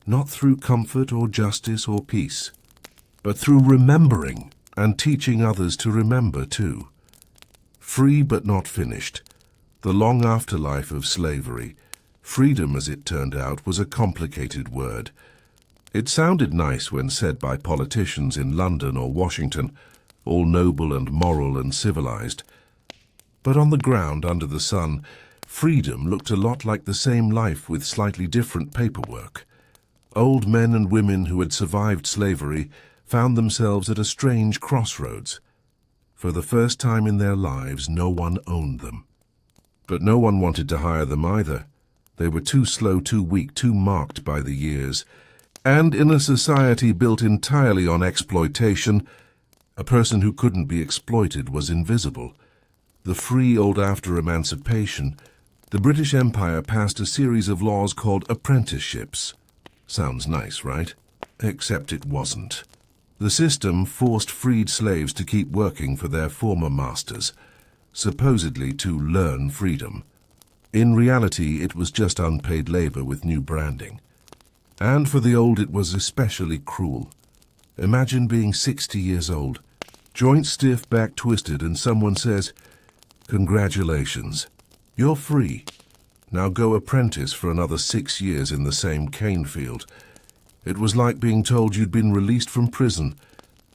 Not through comfort or justice or peace, but through remembering and teaching others to remember too. Free but not finished. The long afterlife of slavery. Freedom, as it turned out, was a complicated word. It sounded nice when said by politicians in London or Washington, all noble and moral and civilized. But on the ground, under the sun, freedom looked a lot like the same life with slightly different paperwork. Old men and women who had survived slavery found themselves at a strange crossroads. For the first time in their lives, no one owned them. But no one wanted to hire them either. They were too slow, too weak, too marked by the years. And in a society built entirely on exploitation, a person who couldn't be exploited was invisible. The free old after emancipation, the British Empire passed a series of laws called apprenticeships. Sounds nice, right? Except it wasn't. The system forced freed slaves to keep working for their former masters, supposedly to learn freedom. In reality, it was just unpaid labor with new branding. And for the old, it was especially cruel. Imagine being 60 years old, joints stiff, back twisted, and someone says, "Congratulations, you're free. Now go apprentice for another 6 years in the same cane field." It was like being told you'd been released from prison,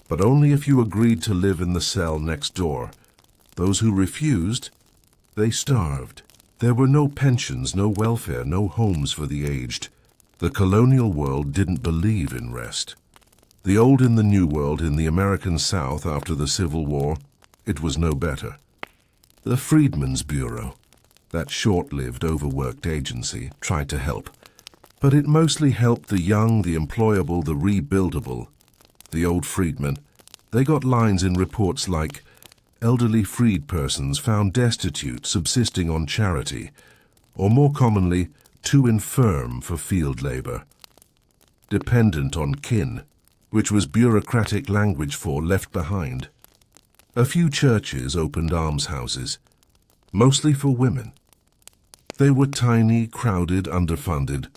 but only if you agreed to live in the cell next door. Those who refused, they starved. There were no pensions, no welfare, no homes for the aged. The colonial world didn't believe in rest. The old in the New World, in the American South after the Civil War, it was no better. The Freedmen's Bureau, that short-lived, overworked agency, tried to help. But it mostly helped the young, the employable, the rebuildable. The old freedmen, they got lines in reports like, "Elderly freed persons found destitute, subsisting on charity," or more commonly, "too infirm for field labor." Dependent on kin, which was bureaucratic language for left behind. A few churches opened almshouses, mostly for women. They were tiny, crowded, underfunded,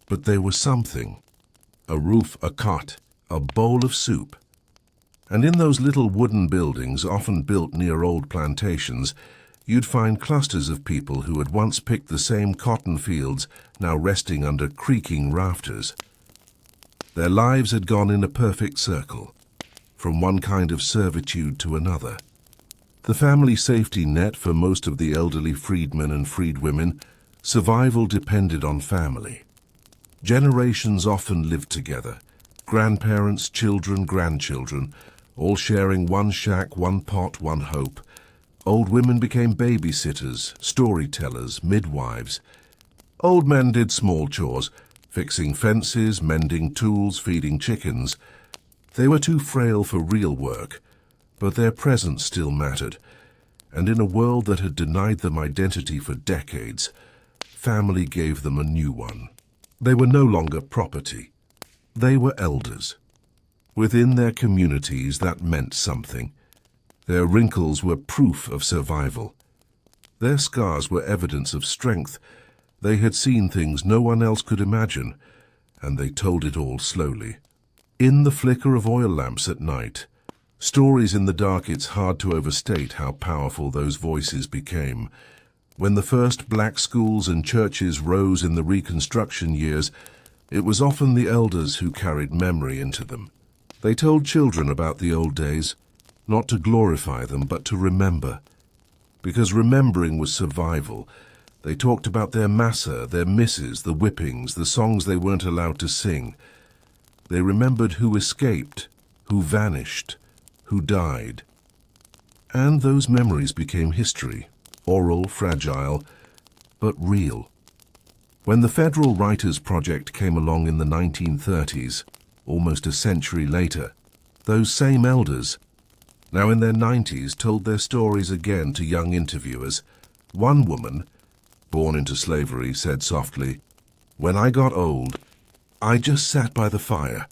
but they were something. A roof, a cot, a bowl of soup. And in those little wooden buildings, often built near old plantations, you'd find clusters of people who had once picked the same cotton fields, now resting under creaking rafters. Their lives had gone in a perfect circle, from one kind of servitude to another. The family safety net for most of the elderly freedmen and freedwomen, survival depended on family. Generations often lived together, grandparents, children, grandchildren, all sharing one shack, one pot, one hope. Old women became babysitters, storytellers, midwives. Old men did small chores, fixing fences, mending tools, feeding chickens. They were too frail for real work, but their presence still mattered. And in a world that had denied them identity for decades, family gave them a new one. They were no longer property. They were elders. Within their communities, that meant something. Their wrinkles were proof of survival. Their scars were evidence of strength. They had seen things no one else could imagine, and they told it all slowly. In the flicker of oil lamps at night, stories in the dark, it's hard to overstate how powerful those voices became. When the first black schools and churches rose in the Reconstruction years, it was often the elders who carried memory into them. They told children about the old days, not to glorify them, but to remember. Because remembering was survival. They talked about their massa, their misses, the whippings, the songs they weren't allowed to sing. They remembered who escaped, who vanished, who died. And those memories became history, oral, fragile, but real. When the Federal Writers Project came along in the 1930s, almost a century later, those same elders, now in their 90s, told their stories again to young interviewers. One woman, born into slavery, said softly, "When I got old, I just sat by the fire.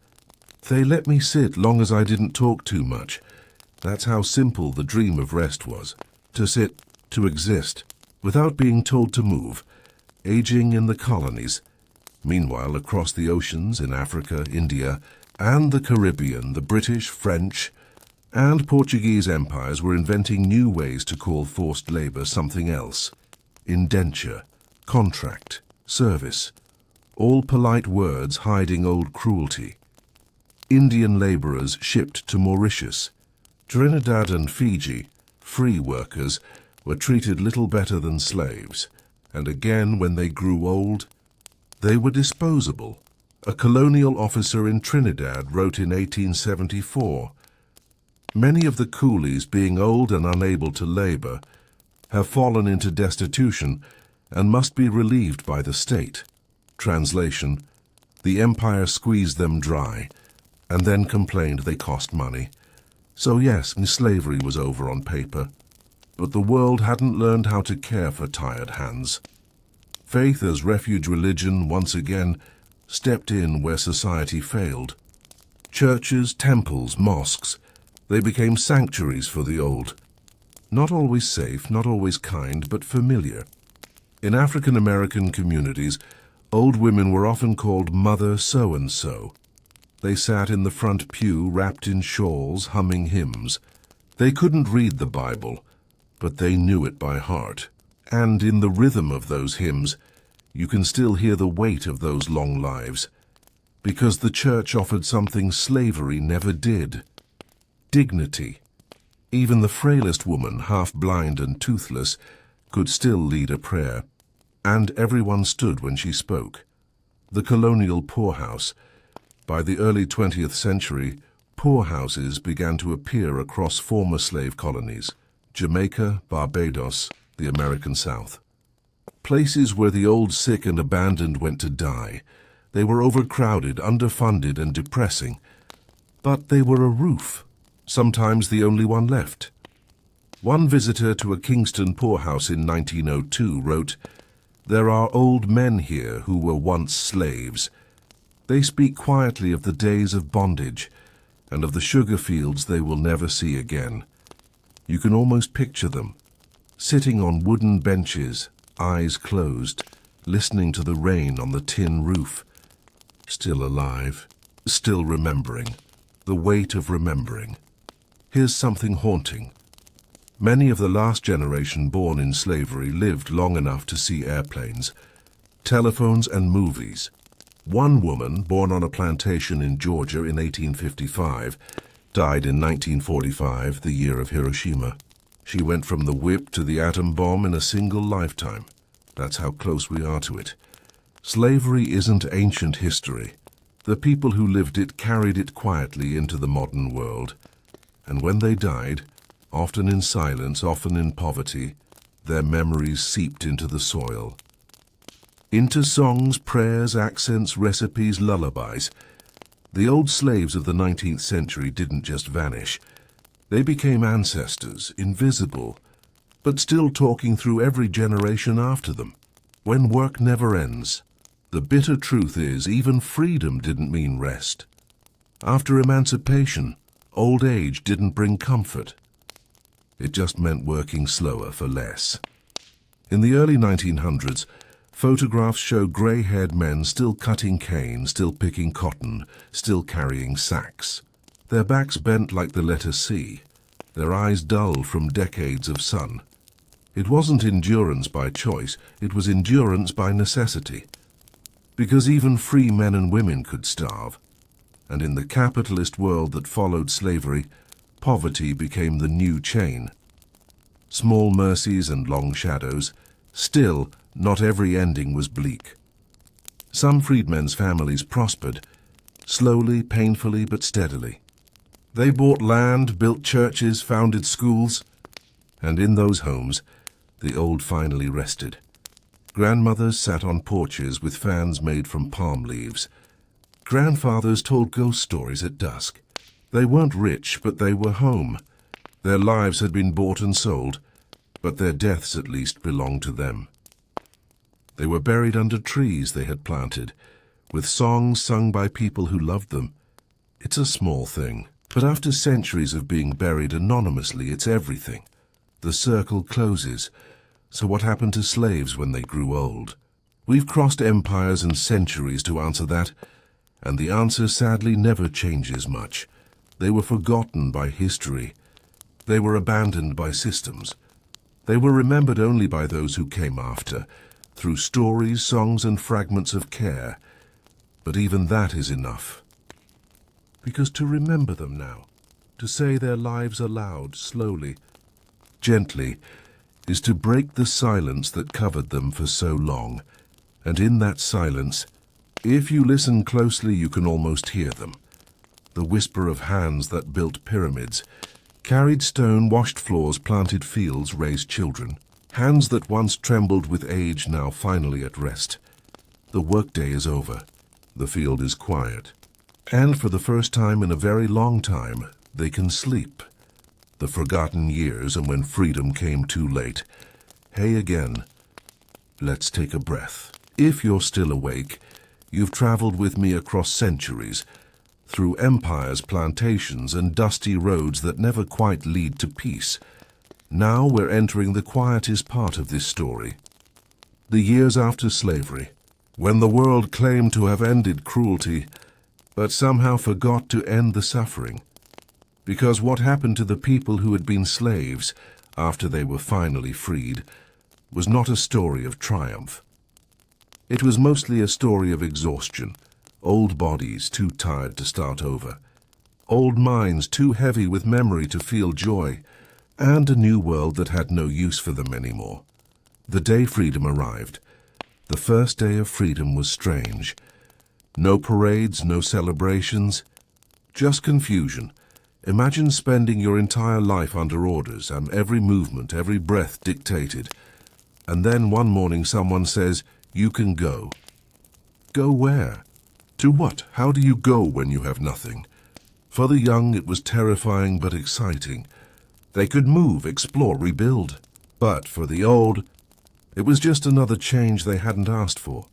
They let me sit long as I didn't talk too much. That's how simple the dream of rest was. To sit, to exist, without being told to move, aging in the colonies. Meanwhile, across the oceans in Africa, India, and the Caribbean, the British, French, and Portuguese empires were inventing new ways to call forced labor something else. Indenture, contract, service, all polite words hiding old cruelty. Indian laborers shipped to Mauritius. Trinidad and Fiji, free workers, were treated little better than slaves. And again, when they grew old, they were disposable. A colonial officer in Trinidad wrote in 1874, "Many of the coolies, being old and unable to labor, have fallen into destitution and must be relieved by the state." Translation: the empire squeezed them dry and then complained they cost money. So yes, slavery was over on paper, but the world hadn't learned how to care for tired hands. Faith as refuge religion once again stepped in where society failed. Churches, temples, mosques, they became sanctuaries for the old. Not always safe, not always kind, but familiar. In African American communities, old women were often called Mother So-and-so. They sat in the front pew wrapped in shawls, humming hymns. They couldn't read the Bible, but they knew it by heart. And in the rhythm of those hymns, you can still hear the weight of those long lives, because the church offered something slavery never did: dignity. Even the frailest woman, half blind and toothless, could still lead a prayer, and everyone stood when she spoke. The colonial poorhouse. By the early 20th century, poorhouses began to appear across former slave colonies: Jamaica, Barbados, the American South. Places where the old, sick, and abandoned went to die. They were overcrowded, underfunded, and depressing. But they were a roof, sometimes the only one left. One visitor to a Kingston poorhouse in 1902 wrote, "There are old men here who were once slaves. They speak quietly of the days of bondage and of the sugar fields they will never see again. You can almost picture them, sitting on wooden benches, eyes closed, listening to the rain on the tin roof, still alive, still remembering, the weight of remembering. Here's something haunting. Many of the last generation born in slavery lived long enough to see airplanes, telephones, and movies. One woman, born on a plantation in Georgia in 1855, died in 1945, the year of Hiroshima. She went from the whip to the atom bomb in a single lifetime. That's how close we are to it. Slavery isn't ancient history. The people who lived it carried it quietly into the modern world. And when they died, often in silence, often in poverty, their memories seeped into the soil. Into songs, prayers, accents, recipes, lullabies. The old slaves of the 19th century didn't just vanish. They became ancestors, invisible, but still talking through every generation after them. When work never ends, the bitter truth is even freedom didn't mean rest. After emancipation, old age didn't bring comfort. It just meant working slower for less. In the early 1900s, photographs show grey-haired men still cutting cane, still picking cotton, still carrying sacks. Their backs bent like the letter C, their eyes dull from decades of sun. It wasn't endurance by choice, it was endurance by necessity. Because even free men and women could starve. And in the capitalist world that followed slavery, poverty became the new chain. Small mercies and long shadows. Still, not every ending was bleak. Some freedmen's families prospered, slowly, painfully, but steadily. They bought land, built churches, founded schools, and in those homes, the old finally rested. Grandmothers sat on porches with fans made from palm leaves. Grandfathers told ghost stories at dusk. They weren't rich, but they were home. Their lives had been bought and sold, but their deaths at least belonged to them. They were buried under trees they had planted, with songs sung by people who loved them. It's a small thing, but after centuries of being buried anonymously, it's everything. The circle closes. So what happened to slaves when they grew old? We've crossed empires and centuries to answer that, and the answer sadly never changes much. They were forgotten by history. They were abandoned by systems. They were remembered only by those who came after, through stories, songs, and fragments of care. But even that is enough. Because to remember them now, to say their lives aloud, slowly, gently, is to break the silence that covered them for so long. And in that silence, if you listen closely, you can almost hear them. The whisper of hands that built pyramids, carried stone, washed floors, planted fields, raised children. Hands that once trembled with age, now finally at rest. The workday is over. The field is quiet. And for the first time in a very long time, they can sleep. The forgotten years, and when freedom came too late. Hey again. Let's take a breath. If you're still awake, you've traveled with me across centuries, through empires, plantations, and dusty roads that never quite lead to peace. Now we're entering the quietest part of this story. The years after slavery, when the world claimed to have ended cruelty, but somehow forgot to end the suffering. Because what happened to the people who had been slaves after they were finally freed was not a story of triumph. It was mostly a story of exhaustion, old bodies too tired to start over, old minds too heavy with memory to feel joy, and a new world that had no use for them anymore. The day freedom arrived. The first day of freedom was strange. No parades, no celebrations, just confusion. Imagine spending your entire life under orders, and every movement, every breath dictated. And then one morning someone says, you can go. Go where? To what? How do you go when you have nothing? For the young it was terrifying but exciting. They could move, explore, rebuild. But for the old, it was just another change they hadn't asked for.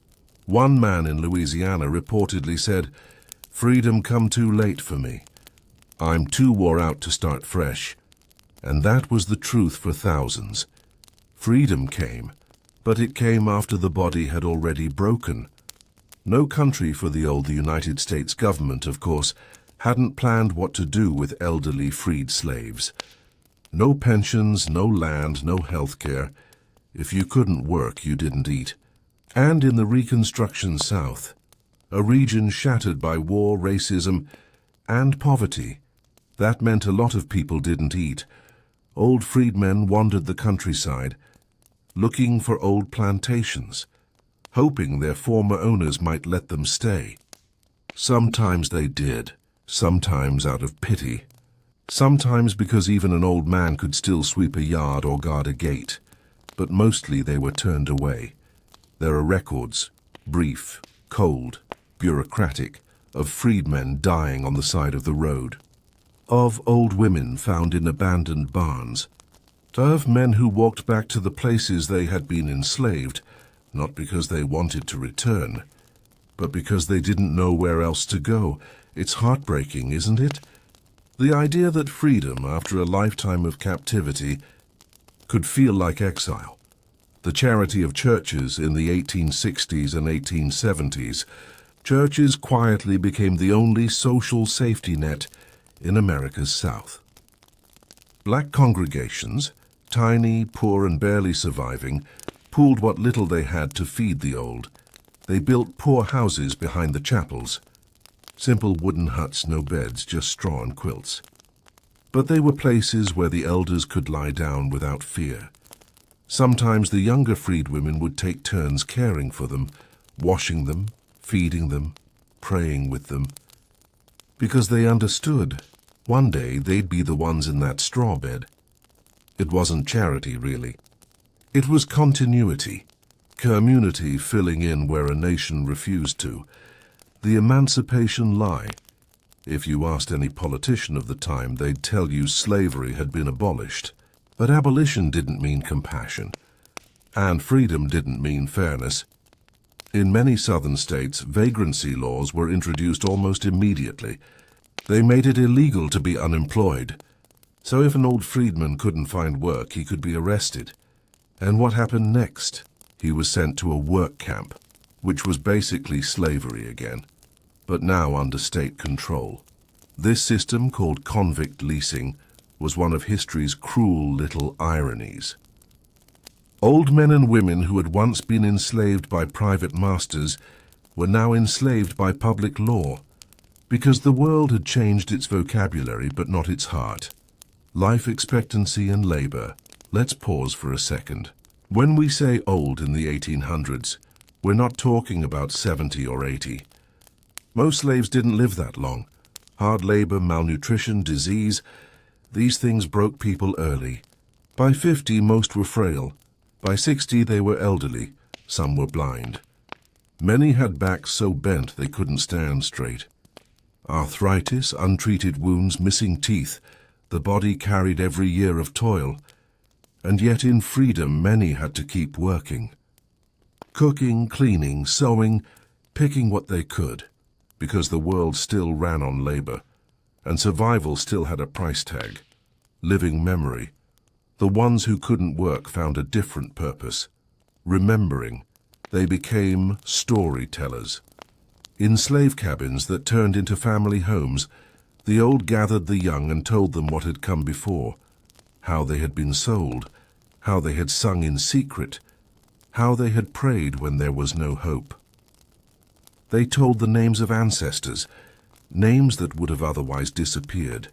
One man in Louisiana reportedly said, freedom come too late for me. I'm too wore out to start fresh. And that was the truth for thousands. Freedom came, but it came after the body had already broken. No country for the old United States government, of course, hadn't planned what to do with elderly freed slaves. No pensions, no land, no health care. If you couldn't work, you didn't eat. And in the Reconstruction South, a region shattered by war, racism, and poverty, that meant a lot of people didn't eat. Old freedmen wandered the countryside, looking for old plantations, hoping their former owners might let them stay. Sometimes they did, sometimes out of pity, sometimes because even an old man could still sweep a yard or guard a gate, but mostly they were turned away. There are records, brief, cold, bureaucratic, of freedmen dying on the side of the road, of old women found in abandoned barns, of men who walked back to the places they had been enslaved, not because they wanted to return, but because they didn't know where else to go. It's heartbreaking, isn't it? The idea that freedom, after a lifetime of captivity, could feel like exile. The charity of churches in the 1860s and 1870s, churches quietly became the only social safety net in America's South. Black congregations, tiny, poor, and barely surviving, pooled what little they had to feed the old. They built poor houses behind the chapels. Simple wooden huts, no beds, just straw and quilts. But they were places where the elders could lie down without fear. Sometimes the younger freedwomen would take turns caring for them, washing them, feeding them, praying with them, because they understood one day they'd be the ones in that straw bed. It wasn't charity, really. It was continuity, community filling in where a nation refused to. The emancipation lie. If you asked any politician of the time, they'd tell you slavery had been abolished. But abolition didn't mean compassion, and freedom didn't mean fairness. In many southern states, vagrancy laws were introduced almost immediately. They made it illegal to be unemployed. So if an old freedman couldn't find work, he could be arrested. And what happened next? He was sent to a work camp, which was basically slavery again, but now under state control. This system, called convict leasing, was one of history's cruel little ironies. Old men and women who had once been enslaved by private masters were now enslaved by public law, because the world had changed its vocabulary but not its heart. Life expectancy and labor. Let's pause for a second. When we say old in the 1800s, we're not talking about 70 or 80. Most slaves didn't live that long. Hard labor, malnutrition, disease, these things broke people early. By 50, most were frail. By 60, they were elderly. Some were blind. Many had backs so bent they couldn't stand straight. Arthritis, untreated wounds, missing teeth. The body carried every year of toil. And yet in freedom, many had to keep working. Cooking, cleaning, sewing, picking what they could, because the world still ran on labor, and survival still had a price tag. Living memory. The ones who couldn't work found a different purpose. Remembering. They became storytellers. In slave cabins that turned into family homes, the old gathered the young and told them what had come before, how they had been sold, how they had sung in secret, how they had prayed when there was no hope. They told the names of ancestors, names that would have otherwise disappeared.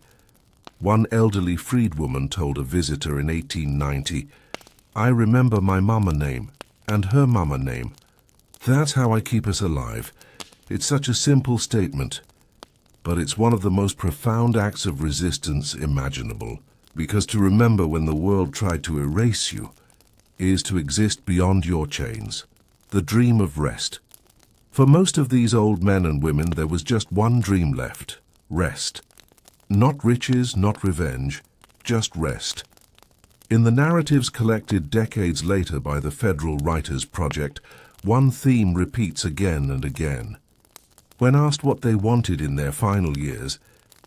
One elderly freedwoman told a visitor in 1890, "I remember my mama name and her mama name. That's how I keep us alive." It's such a simple statement, but it's one of the most profound acts of resistance imaginable, because to remember when the world tried to erase you is to exist beyond your chains, the dream of rest. For most of these old men and women, there was just one dream left: rest. Not riches, not revenge, just rest. In the narratives collected decades later by the Federal Writers Project, one theme repeats again and again. When asked what they wanted in their final years,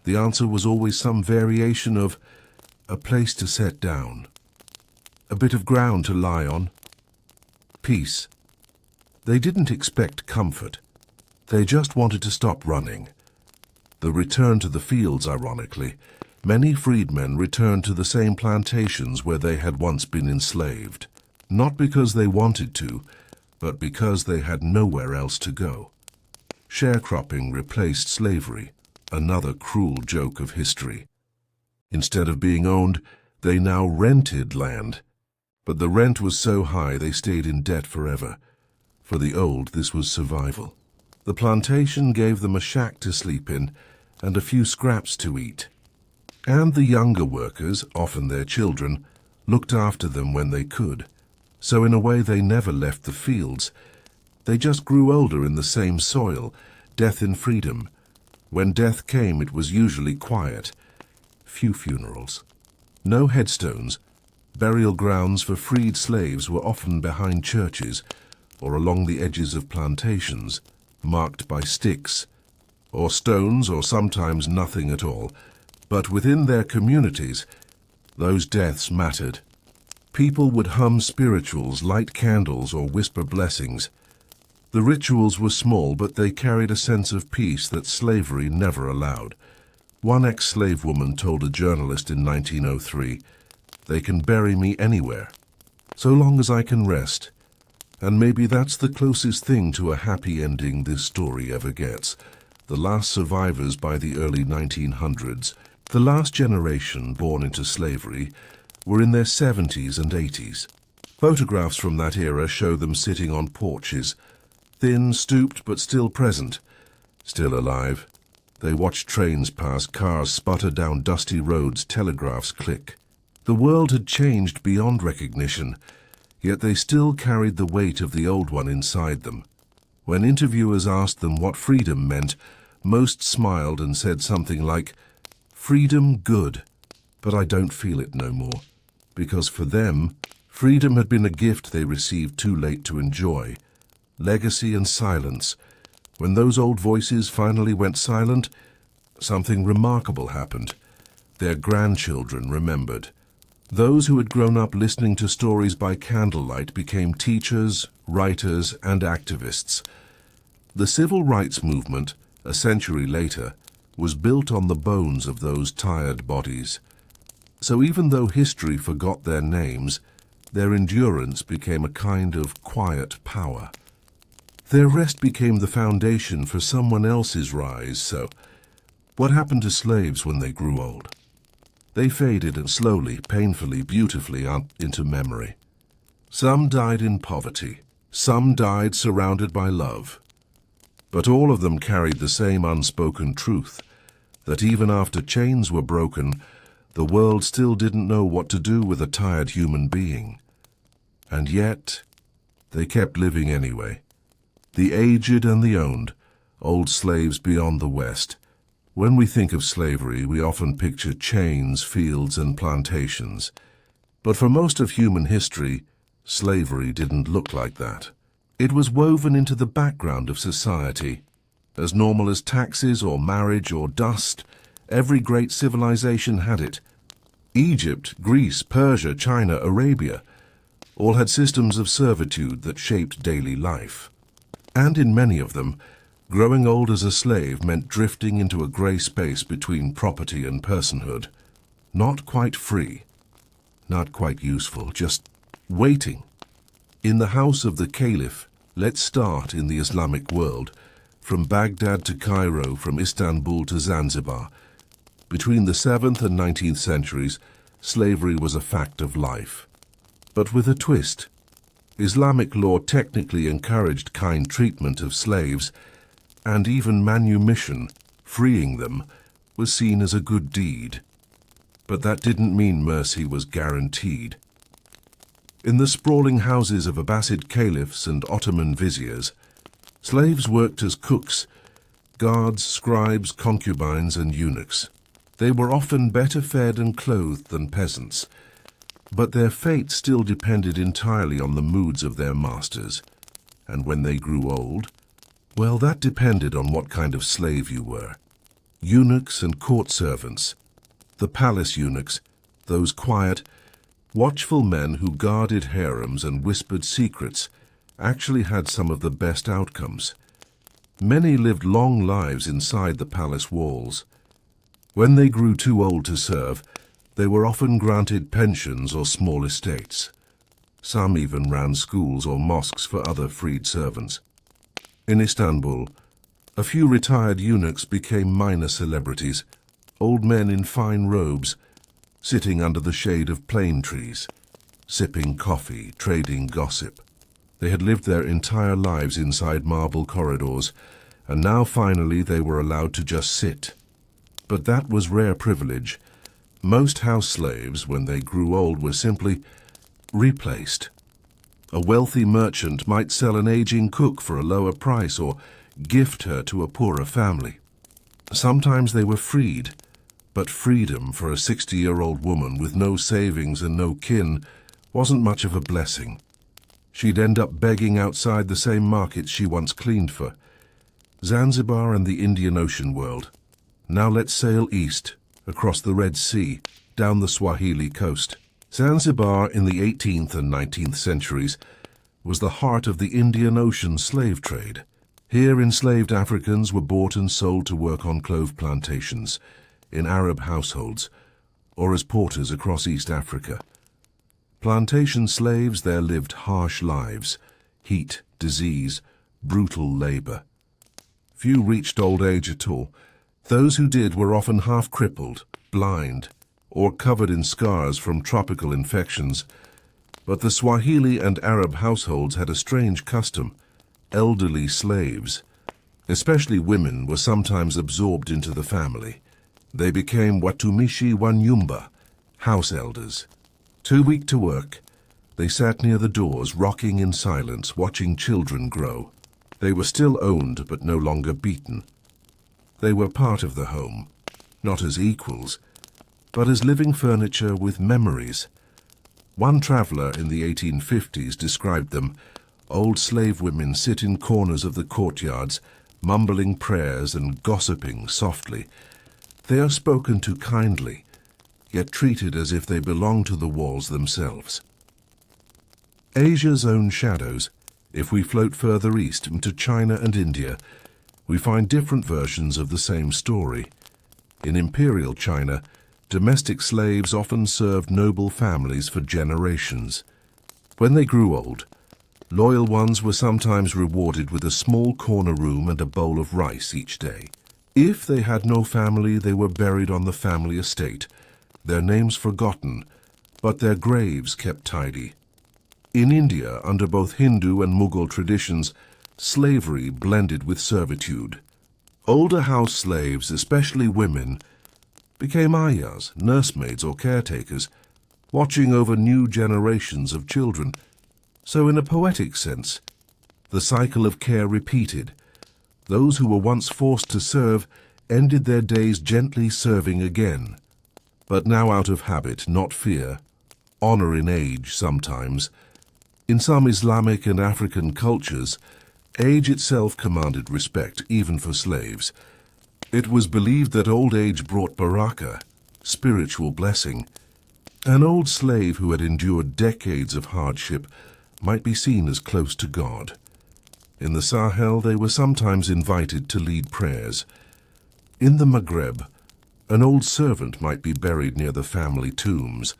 the answer was always some variation of a place to set down, a bit of ground to lie on, peace. They didn't expect comfort. They just wanted to stop running. The return to the fields, ironically, Many freedmen returned to the same plantations where they had once been enslaved, not because they wanted to, but because they had nowhere else to go. Sharecropping replaced slavery, another cruel joke of history. Instead of being owned, they now rented land. But the rent was so high they stayed in debt forever. For the old, this was survival. The plantation gave them a shack to sleep in and a few scraps to eat. And the younger workers, often their children, looked after them when they could. So in a way they never left the fields. They just grew older in the same soil, death in freedom. When death came, it was usually quiet. Few funerals. No headstones. Burial grounds for freed slaves were often behind churches or along the edges of plantations, marked by sticks, or stones, or sometimes nothing at all. But within their communities, those deaths mattered. People would hum spirituals, light candles, or whisper blessings. The rituals were small, but they carried a sense of peace that slavery never allowed. One ex-slave woman told a journalist in 1903, "They can bury me anywhere, so long as I can rest." And maybe that's the closest thing to a happy ending this story ever gets. The last survivors by the early 1900s, the last generation born into slavery, were in their 70s and 80s. Photographs from that era show them sitting on porches, thin, stooped, but still present, still alive. They watch trains pass, cars sputter down dusty roads, telegraphs click. The world had changed beyond recognition, yet they still carried the weight of the old one inside them. When interviewers asked them what freedom meant, most smiled and said something like, "Freedom, good, but I don't feel it no more." Because for them, freedom had been a gift they received too late to enjoy. Legacy and silence. When those old voices finally went silent, something remarkable happened. Their grandchildren remembered. Those who had grown up listening to stories by candlelight became teachers, writers, and activists. The civil rights movement, a century later, was built on the bones of those tired bodies. So even though history forgot their names, their endurance became a kind of quiet power. Their rest became the foundation for someone else's rise. So what happened to slaves when they grew old? They faded and slowly, painfully, beautifully into memory. Some died in poverty. Some died surrounded by love. But all of them carried the same unspoken truth, that even after chains were broken, the world still didn't know what to do with a tired human being. And yet, they kept living anyway. The aged and the owned, old slaves beyond the West. When we think of slavery, we often picture chains, fields, and plantations. But for most of human history, slavery didn't look like that. It was woven into the background of society. As normal as taxes or marriage or dust, every great civilization had it. Egypt, Greece, Persia, China, Arabia, all had systems of servitude that shaped daily life. And in many of them, growing old as a slave meant drifting into a grey space between property and personhood. Not quite free, not quite useful, just waiting. In the house of the Caliph, let's start in the Islamic world, from Baghdad to Cairo, from Istanbul to Zanzibar. Between the 7th and 19th centuries, slavery was a fact of life. But with a twist. Islamic law technically encouraged kind treatment of slaves, and even manumission, freeing them, was seen as a good deed. But that didn't mean mercy was guaranteed. In the sprawling houses of Abbasid caliphs and Ottoman viziers, slaves worked as cooks, guards, scribes, concubines, and eunuchs. They were often better fed and clothed than peasants, but their fate still depended entirely on the moods of their masters. And when they grew old, well, that depended on what kind of slave you were. Eunuchs and court servants, the palace eunuchs, those quiet, watchful men who guarded harems and whispered secrets, actually had some of the best outcomes. Many lived long lives inside the palace walls. When they grew too old to serve, they were often granted pensions or small estates. Some even ran schools or mosques for other freed servants. In Istanbul, a few retired eunuchs became minor celebrities, old men in fine robes, sitting under the shade of plane trees, sipping coffee, trading gossip. They had lived their entire lives inside marble corridors, and now finally they were allowed to just sit. But that was rare privilege. Most house slaves, when they grew old, were simply replaced. A wealthy merchant might sell an aging cook for a lower price or gift her to a poorer family. Sometimes they were freed, but freedom for a 60-year-old woman with no savings and no kin wasn't much of a blessing. She'd end up begging outside the same markets she once cleaned for. Zanzibar and the Indian Ocean world. Now let's sail east, across the Red Sea, down the Swahili coast. Zanzibar in the 18th and 19th centuries was the heart of the Indian Ocean slave trade. Here enslaved Africans were bought and sold to work on clove plantations, in Arab households, or as porters across East Africa. Plantation slaves there lived harsh lives, heat, disease, brutal labor. Few reached old age at all. Those who did were often half-crippled, blind, or covered in scars from tropical infections. But the Swahili and Arab households had a strange custom. Elderly slaves, especially women, were sometimes absorbed into the family. They became watumishi wa nyumba, house elders. Too weak to work, they sat near the doors, rocking in silence, watching children grow. They were still owned, but no longer beaten. They were part of the home, not as equals, but as living furniture with memories. One traveler in the 1850s described them. Old slave women sit in corners of the courtyards, mumbling prayers and gossiping softly. They are spoken to kindly, yet treated as if they belong to the walls themselves. Asia's own shadows. If we float further east into China and India, we find different versions of the same story. In imperial China, domestic slaves often served noble families for generations. When they grew old, loyal ones were sometimes rewarded with a small corner room and a bowl of rice each day. If they had no family, they were buried on the family estate, their names forgotten, but their graves kept tidy. In India, under both Hindu and Mughal traditions, slavery blended with servitude. Older house slaves, especially women, became ayahs, nursemaids or caretakers, watching over new generations of children. So in a poetic sense, the cycle of care repeated. Those who were once forced to serve ended their days gently serving again. But now out of habit, not fear, honor in age sometimes. In some Islamic and African cultures, age itself commanded respect, even for slaves. It was believed that old age brought barakah, spiritual blessing. An old slave who had endured decades of hardship might be seen as close to God. In the Sahel, they were sometimes invited to lead prayers. In the Maghreb, an old servant might be buried near the family tombs,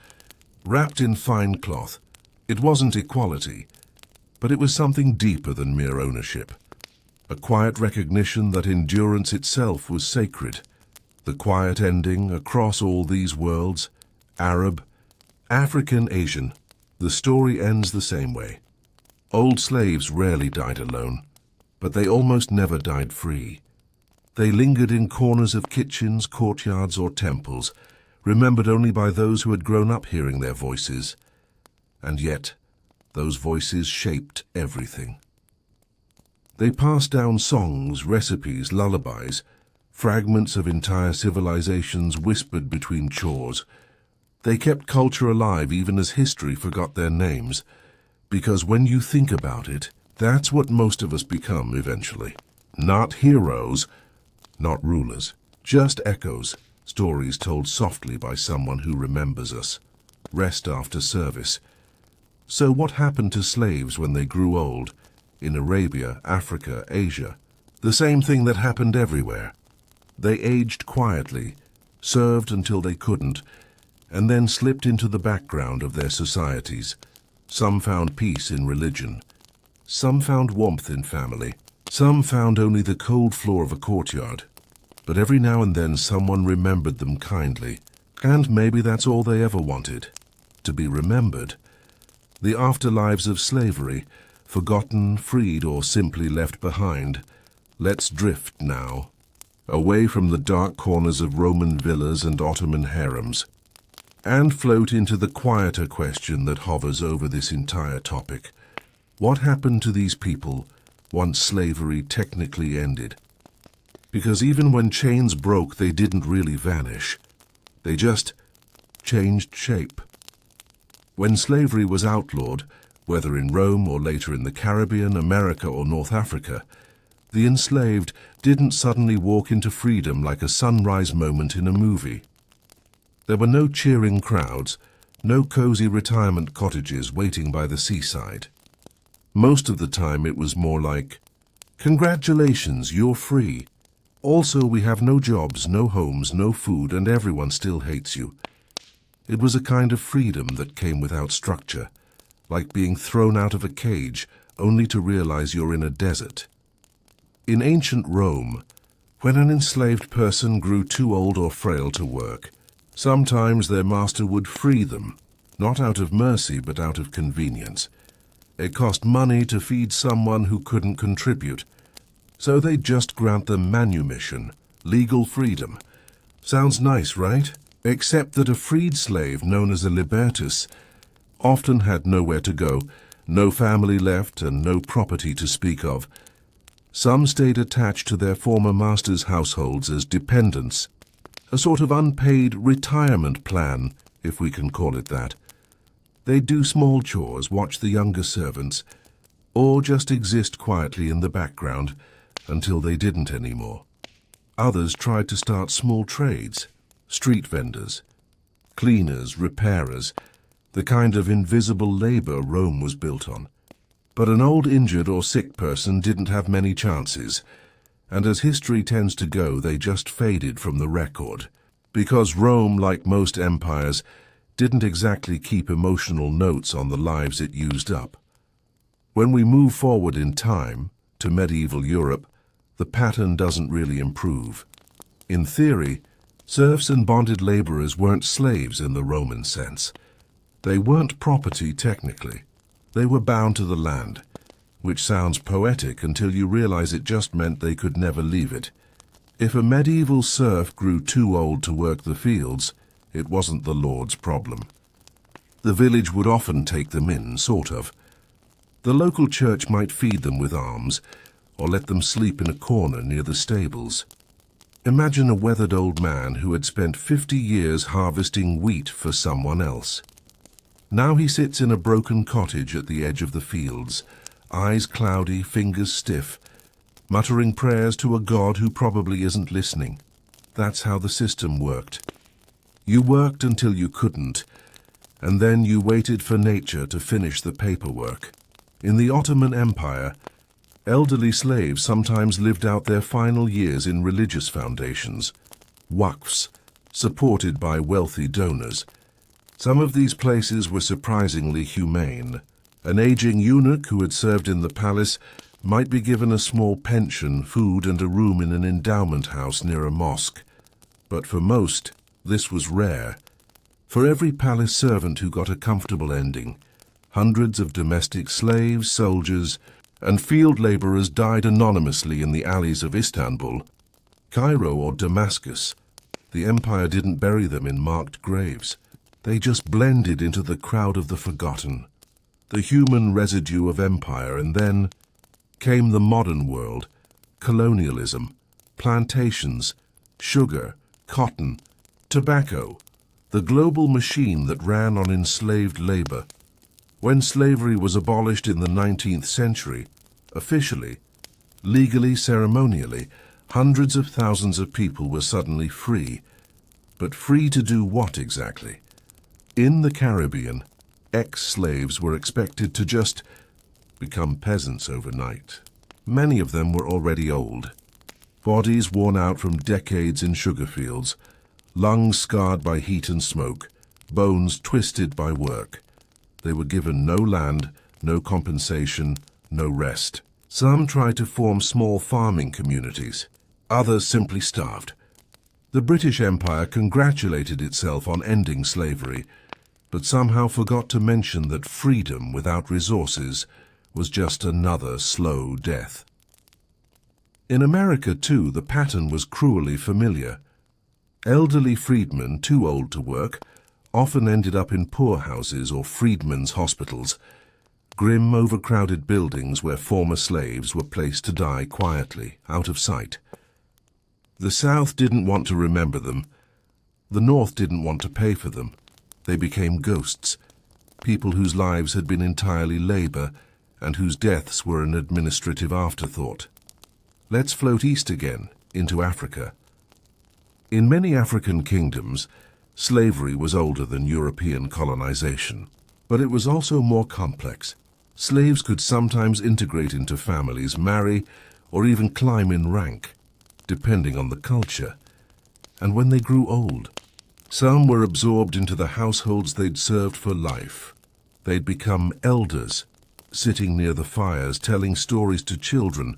wrapped in fine cloth. It wasn't equality, but it was something deeper than mere ownership. A quiet recognition that endurance itself was sacred. The quiet ending across all these worlds, Arab, African, Asian, the story ends the same way. Old slaves rarely died alone, but they almost never died free. They lingered in corners of kitchens, courtyards, or temples, remembered only by those who had grown up hearing their voices. And yet, those voices shaped everything. They passed down songs, recipes, lullabies, fragments of entire civilizations whispered between chores. They kept culture alive even as history forgot their names, because when you think about it, that's what most of us become eventually. Not heroes, not rulers, just echoes, stories told softly by someone who remembers us. Rest after service. So what happened to slaves when they grew old? In Arabia, Africa, Asia, the same thing that happened everywhere. They aged quietly, served until they couldn't, and then slipped into the background of their societies. Some found peace in religion. Some found warmth in family. Some found only the cold floor of a courtyard. But every now and then someone remembered them kindly. And maybe that's all they ever wanted, to be remembered. The afterlives of slavery, forgotten, freed, or simply left behind. Let's drift now, away from the dark corners of Roman villas and Ottoman harems, and float into the quieter question that hovers over this entire topic. What happened to these people once slavery technically ended? Because even when chains broke, they didn't really vanish. They just changed shape. When slavery was outlawed, whether in Rome or later in the Caribbean, America, or North Africa, the enslaved didn't suddenly walk into freedom like a sunrise moment in a movie. There were no cheering crowds, no cozy retirement cottages waiting by the seaside. Most of the time it was more like, "Congratulations, you're free. Also, we have no jobs, no homes, no food, and everyone still hates you." It was a kind of freedom that came without structure, like being thrown out of a cage only to realize you're in a desert. In ancient Rome, when an enslaved person grew too old or frail to work, sometimes their master would free them, not out of mercy but out of convenience. It cost money to feed someone who couldn't contribute, so they'd just grant them manumission, legal freedom. Sounds nice, right? Except that a freed slave known as a libertus often had nowhere to go, no family left, and no property to speak of. Some stayed attached to their former masters' households as dependents, a sort of unpaid retirement plan, if we can call it that. They'd do small chores, watch the younger servants, or just exist quietly in the background until they didn't anymore. Others tried to start small trades, street vendors, cleaners, repairers, the kind of invisible labor Rome was built on. But an old injured or sick person didn't have many chances, and as history tends to go, they just faded from the record, because Rome, like most empires, didn't exactly keep emotional notes on the lives it used up. When we move forward in time, to medieval Europe, the pattern doesn't really improve. In theory, serfs and bonded laborers weren't slaves in the Roman sense. They weren't property technically. They were bound to the land, which sounds poetic until you realize it just meant they could never leave it. If a medieval serf grew too old to work the fields, it wasn't the lord's problem. The village would often take them in, sort of. The local church might feed them with alms, or let them sleep in a corner near the stables. Imagine a weathered old man who had spent 50 years harvesting wheat for someone else. Now he sits in a broken cottage at the edge of the fields, eyes cloudy, fingers stiff, muttering prayers to a God who probably isn't listening. That's how the system worked. You worked until you couldn't, and then you waited for nature to finish the paperwork. In the Ottoman Empire, elderly slaves sometimes lived out their final years in religious foundations, waqfs, supported by wealthy donors. Some of these places were surprisingly humane. An aging eunuch who had served in the palace might be given a small pension, food, and a room in an endowment house near a mosque. But for most, this was rare. For every palace servant who got a comfortable ending, hundreds of domestic slaves, soldiers, and field laborers died anonymously in the alleys of Istanbul, Cairo, or Damascus. The empire didn't bury them in marked graves. They just blended into the crowd of the forgotten, the human residue of empire. And then came the modern world, colonialism, plantations, sugar, cotton, tobacco, the global machine that ran on enslaved labor. When slavery was abolished in the 19th century, officially, legally, ceremonially, hundreds of thousands of people were suddenly free. But free to do what exactly? In the Caribbean, ex-slaves were expected to just become peasants overnight. Many of them were already old, bodies worn out from decades in sugar fields, lungs scarred by heat and smoke, bones twisted by work. They were given no land, no compensation, no rest. Some tried to form small farming communities. Others simply starved. The British Empire congratulated itself on ending slavery, but somehow forgot to mention that freedom without resources was just another slow death. In America, too, the pattern was cruelly familiar. Elderly freedmen, too old to work, often ended up in poorhouses or freedmen's hospitals, grim, overcrowded buildings where former slaves were placed to die quietly, out of sight. The South didn't want to remember them. The North didn't want to pay for them. They became ghosts, people whose lives had been entirely labor and whose deaths were an administrative afterthought. Let's float east again, into Africa. In many African kingdoms, slavery was older than European colonization, but it was also more complex. Slaves could sometimes integrate into families, marry, or even climb in rank, depending on the culture. And when they grew old, some were absorbed into the households they'd served for life. They'd become elders, sitting near the fires, telling stories to children,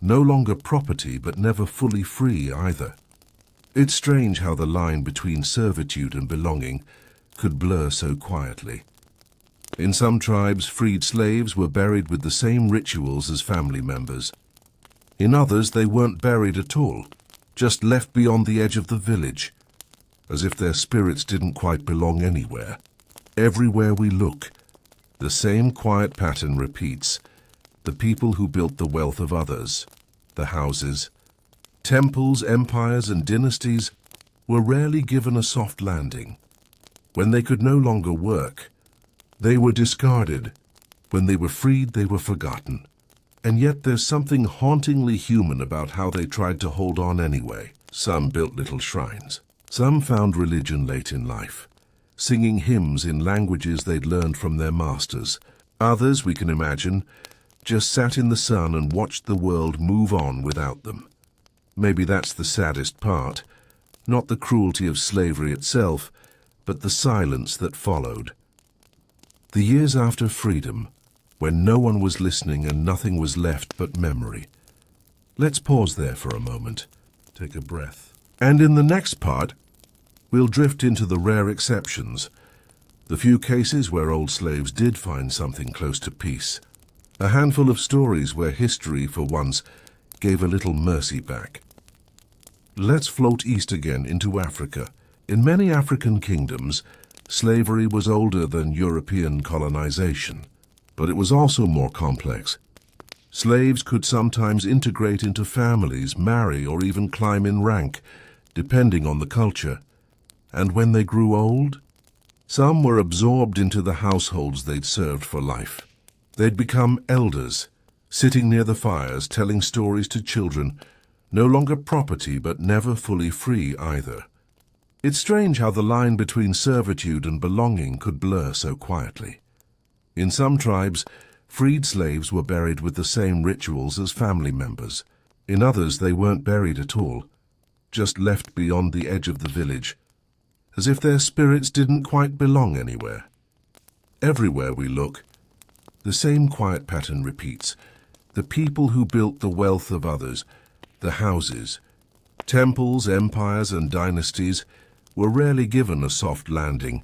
no longer property but never fully free either. It's strange how the line between servitude and belonging could blur so quietly. In some tribes, freed slaves were buried with the same rituals as family members. In others, they weren't buried at all, just left beyond the edge of the village, as if their spirits didn't quite belong anywhere. Everywhere we look, the same quiet pattern repeats. The people who built the wealth of others, the houses, temples, empires, and dynasties were rarely given a soft landing. When they could no longer work, they were discarded. When they were freed, they were forgotten. And yet there's something hauntingly human about how they tried to hold on anyway. Some built little shrines. Some found religion late in life, singing hymns in languages they'd learned from their masters. Others, we can imagine, just sat in the sun and watched the world move on without them. Maybe that's the saddest part, not the cruelty of slavery itself, but the silence that followed. The years after freedom, when no one was listening and nothing was left but memory. Let's pause there for a moment, take a breath. And in the next part, we'll drift into the rare exceptions, the few cases where old slaves did find something close to peace. A handful of stories where history, for once, gave a little mercy back. Let's float east again into Africa. In many African kingdoms, slavery was older than European colonization, but it was also more complex. Slaves could sometimes integrate into families, marry, or even climb in rank, depending on the culture. And when they grew old, some were absorbed into the households they'd served for life. They'd become elders, sitting near the fires, telling stories to children, no longer property but never fully free either. It's strange how the line between servitude and belonging could blur so quietly. In some tribes, freed slaves were buried with the same rituals as family members. In others, they weren't buried at all, just left beyond the edge of the village, as if their spirits didn't quite belong anywhere. Everywhere we look, the same quiet pattern repeats. The people who built the wealth of others, the houses, temples, empires, and dynasties, were rarely given a soft landing.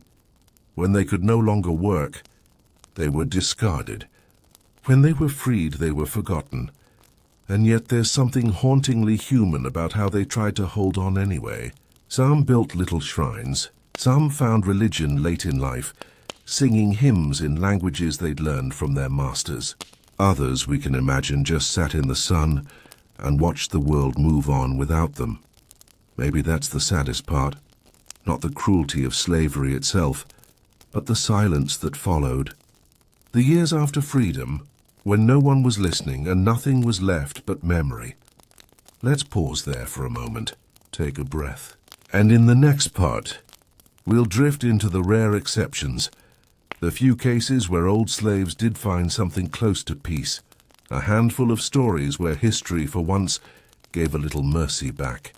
When they could no longer work, they were discarded. When they were freed, they were forgotten. And yet there's something hauntingly human about how they tried to hold on anyway. Some built little shrines. Some found religion late in life, singing hymns in languages they'd learned from their masters. Others, we can imagine, just sat in the sun and watched the world move on without them. Maybe that's the saddest part. Not the cruelty of slavery itself, but the silence that followed. The years after freedom, when no one was listening and nothing was left but memory. Let's pause there for a moment, take a breath. And in the next part, we'll drift into the rare exceptions, the few cases where old slaves did find something close to peace, a handful of stories where history for once gave a little mercy back.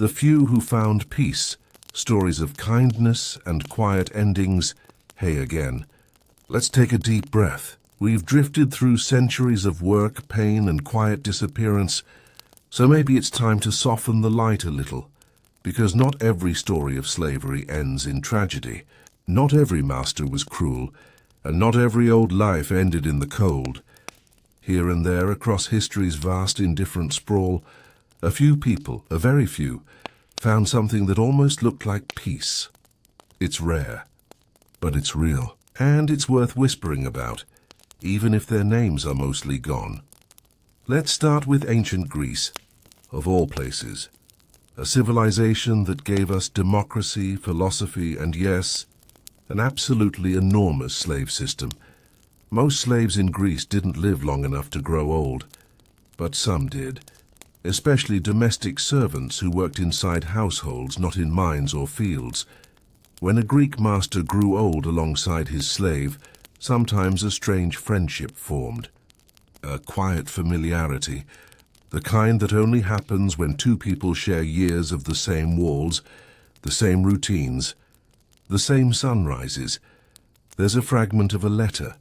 The few who found peace, stories of kindness and quiet endings. Hey again, let's take a deep breath. We've drifted through centuries of work, pain, and quiet disappearance, so maybe it's time to soften the light a little, because not every story of slavery ends in tragedy. Not every master was cruel, and not every old life ended in the cold. Here and there, across history's vast indifferent sprawl, a few people, a very few, found something that almost looked like peace. It's rare, but it's real, and it's worth whispering about, even if their names are mostly gone. Let's start with ancient Greece, of all places. A civilization that gave us democracy, philosophy, and yes, an absolutely enormous slave system. Most slaves in Greece didn't live long enough to grow old, but some did, especially domestic servants who worked inside households, not in mines or fields. When a Greek master grew old alongside his slave, sometimes a strange friendship formed. A quiet familiarity, the kind that only happens when two people share years of the same walls, the same routines, the same sunrises. There's a fragment of a letter,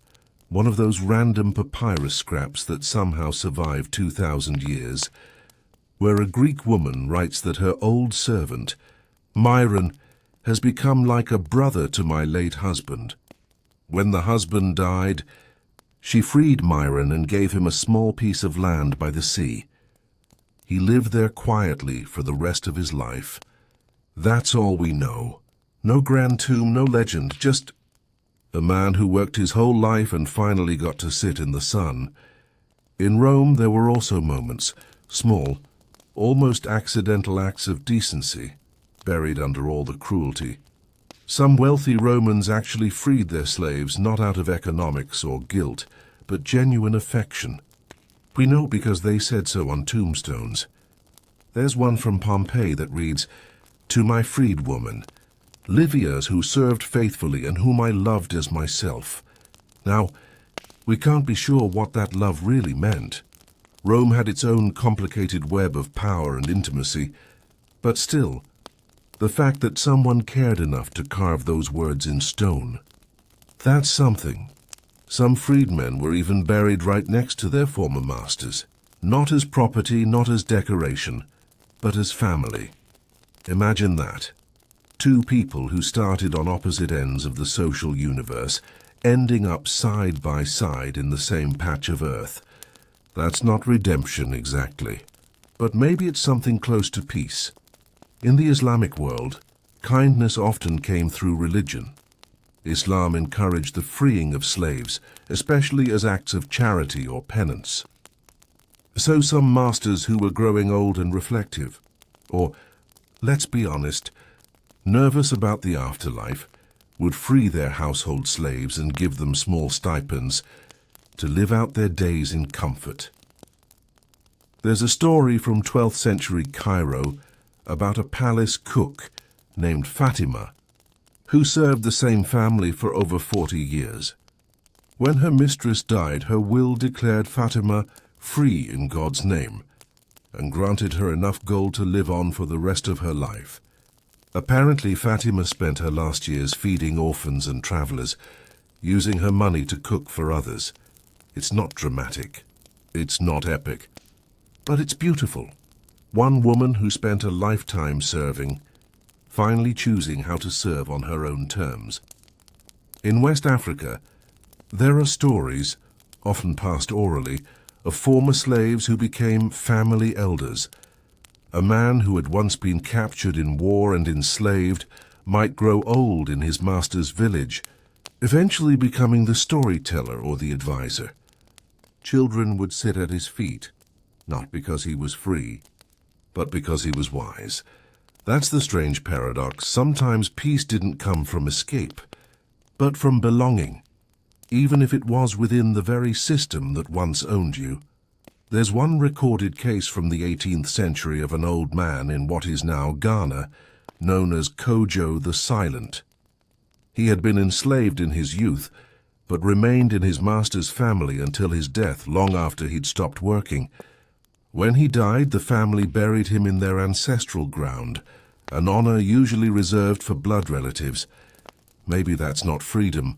one of those random papyrus scraps that somehow survived 2,000 years, where a Greek woman writes that her old servant, Myron, has become like a brother to my late husband. When the husband died, she freed Myron and gave him a small piece of land by the sea. He lived there quietly for the rest of his life. That's all we know. No grand tomb, no legend, just a man who worked his whole life and finally got to sit in the sun. In Rome, there were also moments, small, almost accidental acts of decency, buried under all the cruelty. Some wealthy Romans actually freed their slaves not out of economics or guilt, but genuine affection. We know because they said so on tombstones. There's one from Pompeii that reads, "To my freed woman, Livia's, who served faithfully and whom I loved as myself." Now, we can't be sure what that love really meant. Rome had its own complicated web of power and intimacy, but still, the fact that someone cared enough to carve those words in stone, that's something. Some freedmen were even buried right next to their former masters, not as property, not as decoration, but as family. Imagine that. Two people who started on opposite ends of the social universe, ending up side by side in the same patch of earth. That's not redemption exactly, but maybe it's something close to peace. In the Islamic world, kindness often came through religion. Islam encouraged the freeing of slaves, especially as acts of charity or penance. So some masters who were growing old and reflective, or, let's be honest, nervous about the afterlife, would free their household slaves and give them small stipends to live out their days in comfort. There's a story from 12th century Cairo about a palace cook named Fatima, who served the same family for over 40 years. When her mistress died, her will declared Fatima free in God's name, and granted her enough gold to live on for the rest of her life. Apparently, Fatima spent her last years feeding orphans and travelers, using her money to cook for others. It's not dramatic. It's not epic. But it's beautiful. One woman who spent a lifetime serving, finally choosing how to serve on her own terms. In West Africa, there are stories, often passed orally, of former slaves who became family elders. A man who had once been captured in war and enslaved might grow old in his master's village, eventually becoming the storyteller or the advisor. Children would sit at his feet, not because he was free, but because he was wise. That's the strange paradox. Sometimes peace didn't come from escape, but from belonging, even if it was within the very system that once owned you. There's one recorded case from the 18th century of an old man in what is now Ghana, known as Kojo the Silent. He had been enslaved in his youth, but remained in his master's family until his death long after he'd stopped working. When he died, the family buried him in their ancestral ground, an honor usually reserved for blood relatives. Maybe that's not freedom,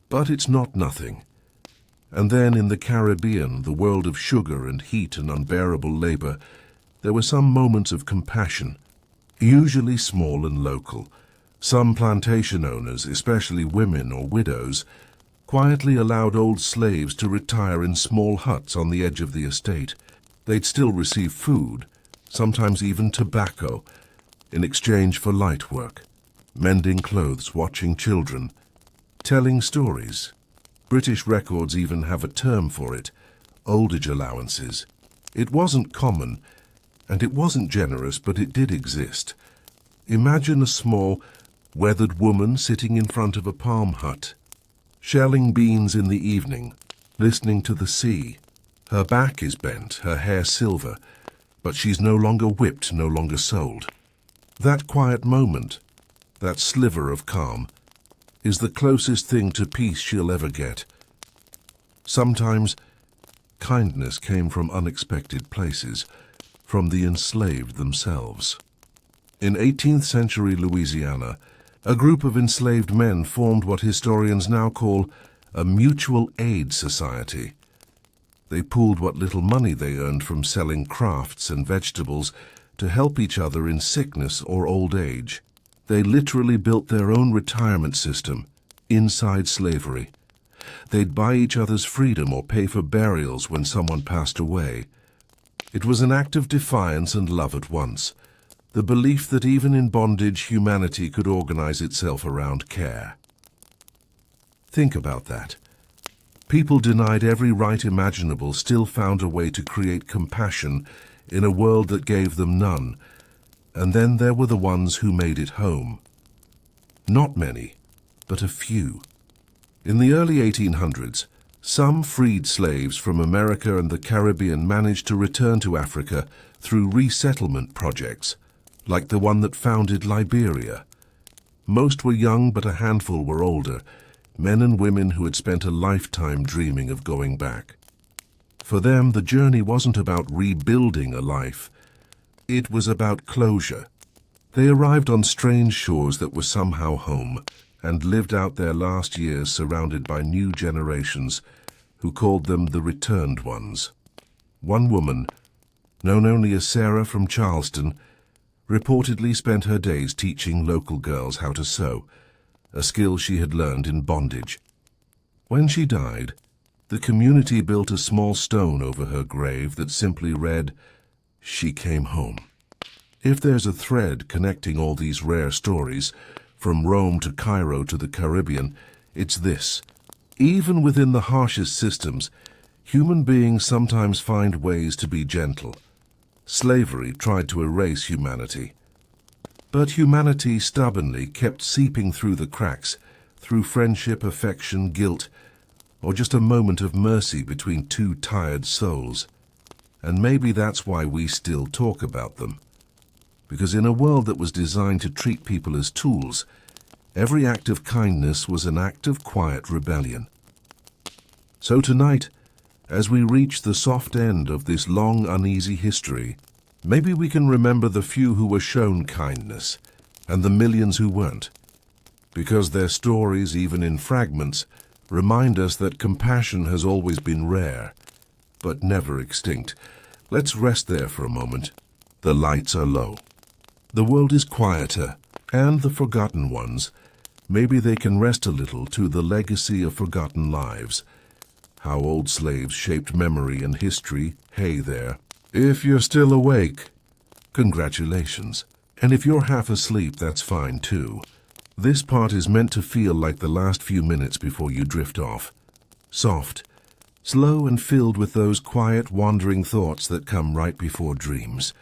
but it's not nothing. And then in the Caribbean, the world of sugar and heat and unbearable labor, there were some moments of compassion, usually small and local. Some plantation owners, especially women or widows, quietly allowed old slaves to retire in small huts on the edge of the estate. They'd still receive food, sometimes even tobacco, in exchange for light work, mending clothes, watching children, telling stories. British records even have a term for it, oldage allowances. It wasn't common, and it wasn't generous, but it did exist. Imagine a small, weathered woman sitting in front of a palm hut, shelling beans in the evening, listening to the sea. Her back is bent, her hair silver, but she's no longer whipped, no longer sold. That quiet moment, that sliver of calm, is the closest thing to peace she'll ever get. Sometimes, kindness came from unexpected places, from the enslaved themselves. In 18th century Louisiana, a group of enslaved men formed what historians now call a mutual aid society. They pooled what little money they earned from selling crafts and vegetables to help each other in sickness or old age. They literally built their own retirement system inside slavery. They'd buy each other's freedom or pay for burials when someone passed away. It was an act of defiance and love at once, the belief that even in bondage humanity could organize itself around care. Think about that. People denied every right imaginable still found a way to create compassion in a world that gave them none. And then there were the ones who made it home. Not many, but a few. In the early 1800s, some freed slaves from America and the Caribbean managed to return to Africa through resettlement projects, like the one that founded Liberia. Most were young, but a handful were older, men and women who had spent a lifetime dreaming of going back. For them, the journey wasn't about rebuilding a life. It was about closure. They arrived on strange shores that were somehow home, and lived out their last years surrounded by new generations who called them the returned ones. One woman, known only as Sarah from Charleston, reportedly spent her days teaching local girls how to sew, a skill she had learned in bondage. When she died, the community built a small stone over her grave that simply read, "She came home." If there's a thread connecting all these rare stories, from Rome to Cairo to the Caribbean, it's this. Even within the harshest systems, human beings sometimes find ways to be gentle. Slavery tried to erase humanity. But humanity stubbornly kept seeping through the cracks, through friendship, affection, guilt, or just a moment of mercy between two tired souls. And maybe that's why we still talk about them. Because in a world that was designed to treat people as tools, every act of kindness was an act of quiet rebellion. So tonight, as we reach the soft end of this long, uneasy history, maybe we can remember the few who were shown kindness, and the millions who weren't. Because their stories, even in fragments, remind us that compassion has always been rare, but never extinct. Let's rest there for a moment. The lights are low. The world is quieter, and the forgotten ones, maybe they can rest a little to the legacy of forgotten lives. How old slaves shaped memory and history, hey there. If you're still awake, congratulations. And if you're half asleep, that's fine too. This part is meant to feel like the last few minutes before you drift off. Soft, slow and filled with those quiet, wandering thoughts that come right before dreams.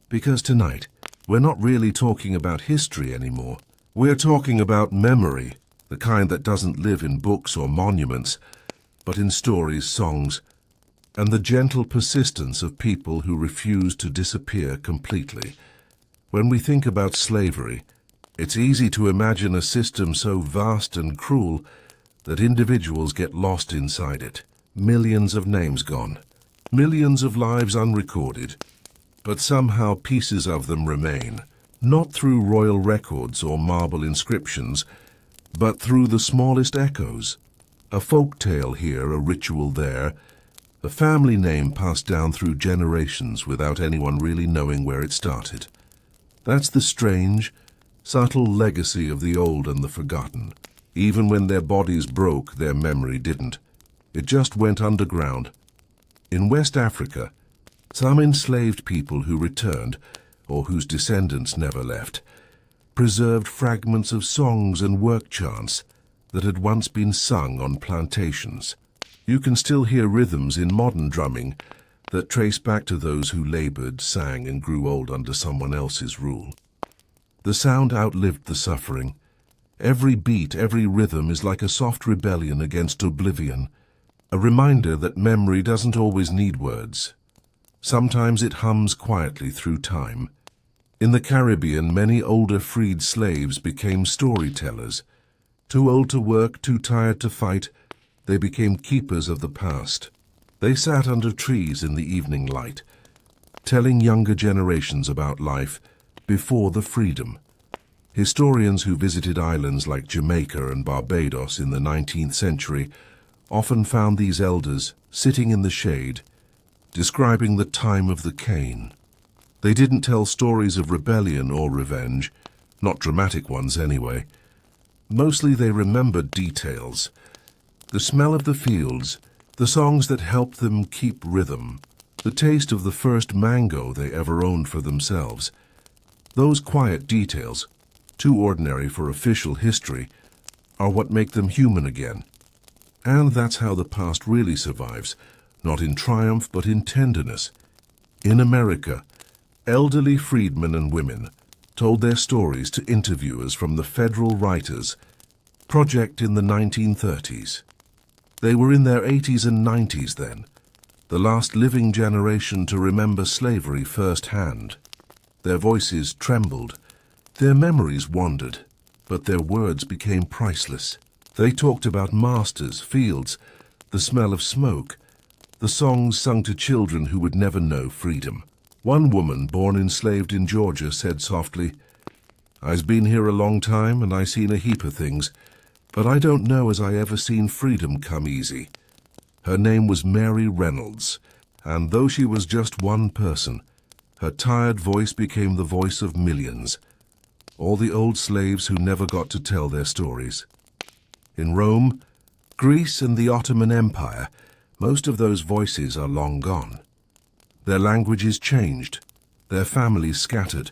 Because tonight, we're not really talking about history anymore. We're talking about memory, the kind that doesn't live in books or monuments, but in stories, songs, and the gentle persistence of people who refuse to disappear completely. When we think about slavery, it's easy to imagine a system so vast and cruel that individuals get lost inside it. Millions of names gone, Millions of lives unrecorded, but somehow pieces of them remain, not through royal records or marble inscriptions, but through the smallest echoes. A folk tale here, a ritual there, a family name passed down through generations without anyone really knowing where it started. That's the strange, subtle legacy of the old and the forgotten. Even when their bodies broke, their memory didn't. It just went underground. In West Africa, some enslaved people who returned, or whose descendants never left, preserved fragments of songs and work chants that had once been sung on plantations. You can still hear rhythms in modern drumming that trace back to those who labored, sang, and grew old under someone else's rule. The sound outlived the suffering. Every beat, every rhythm is like a soft rebellion against oblivion, a reminder that memory doesn't always need words. Sometimes it hums quietly through time. In the Caribbean, many older freed slaves became storytellers. Too old to work, too tired to fight, they became keepers of the past. They sat under trees in the evening light, telling younger generations about life before the freedom. Historians who visited islands like Jamaica and Barbados in the 19th century often found these elders sitting in the shade, describing the time of the cane. They didn't tell stories of rebellion or revenge, not dramatic ones anyway. Mostly they remembered details. The smell of the fields, the songs that helped them keep rhythm, the taste of the first mango they ever owned for themselves. Those quiet details, too ordinary for official history, are what make them human again. And that's how the past really survives, not in triumph but in tenderness. In America, elderly freedmen and women told their stories to interviewers from the Federal Writers Project in the 1930s. They were in their 80s and 90s then, the last living generation to remember slavery firsthand. Their voices trembled, their memories wandered, but their words became priceless. They talked about masters, fields, the smell of smoke, the songs sung to children who would never know freedom. One woman, born enslaved in Georgia, said softly, "I's been here a long time and I seen a heap of things, but I don't know as I ever seen freedom come easy." Her name was Mary Reynolds, and though she was just one person, her tired voice became the voice of millions, all the old slaves who never got to tell their stories. In Rome, Greece, and the Ottoman Empire, most of those voices are long gone. Their languages changed, their families scattered,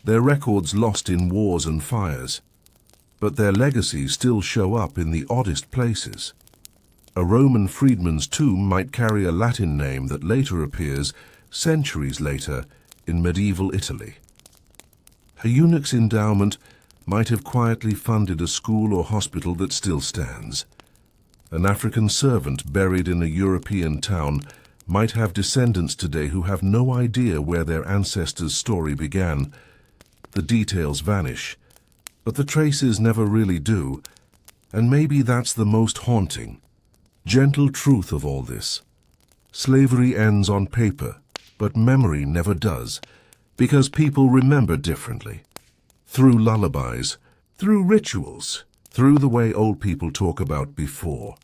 their records lost in wars and fires. But their legacies still show up in the oddest places. A Roman freedman's tomb might carry a Latin name that later appears, centuries later, in medieval Italy. A eunuch's endowment might have quietly funded a school or hospital that still stands. An African servant buried in a European town might have descendants today who have no idea where their ancestors' story began. The details vanish, but the traces never really do, and maybe that's the most haunting, gentle truth of all this. Slavery ends on paper, but memory never does, because people remember differently. Through lullabies, through rituals, through the way old people talk about before.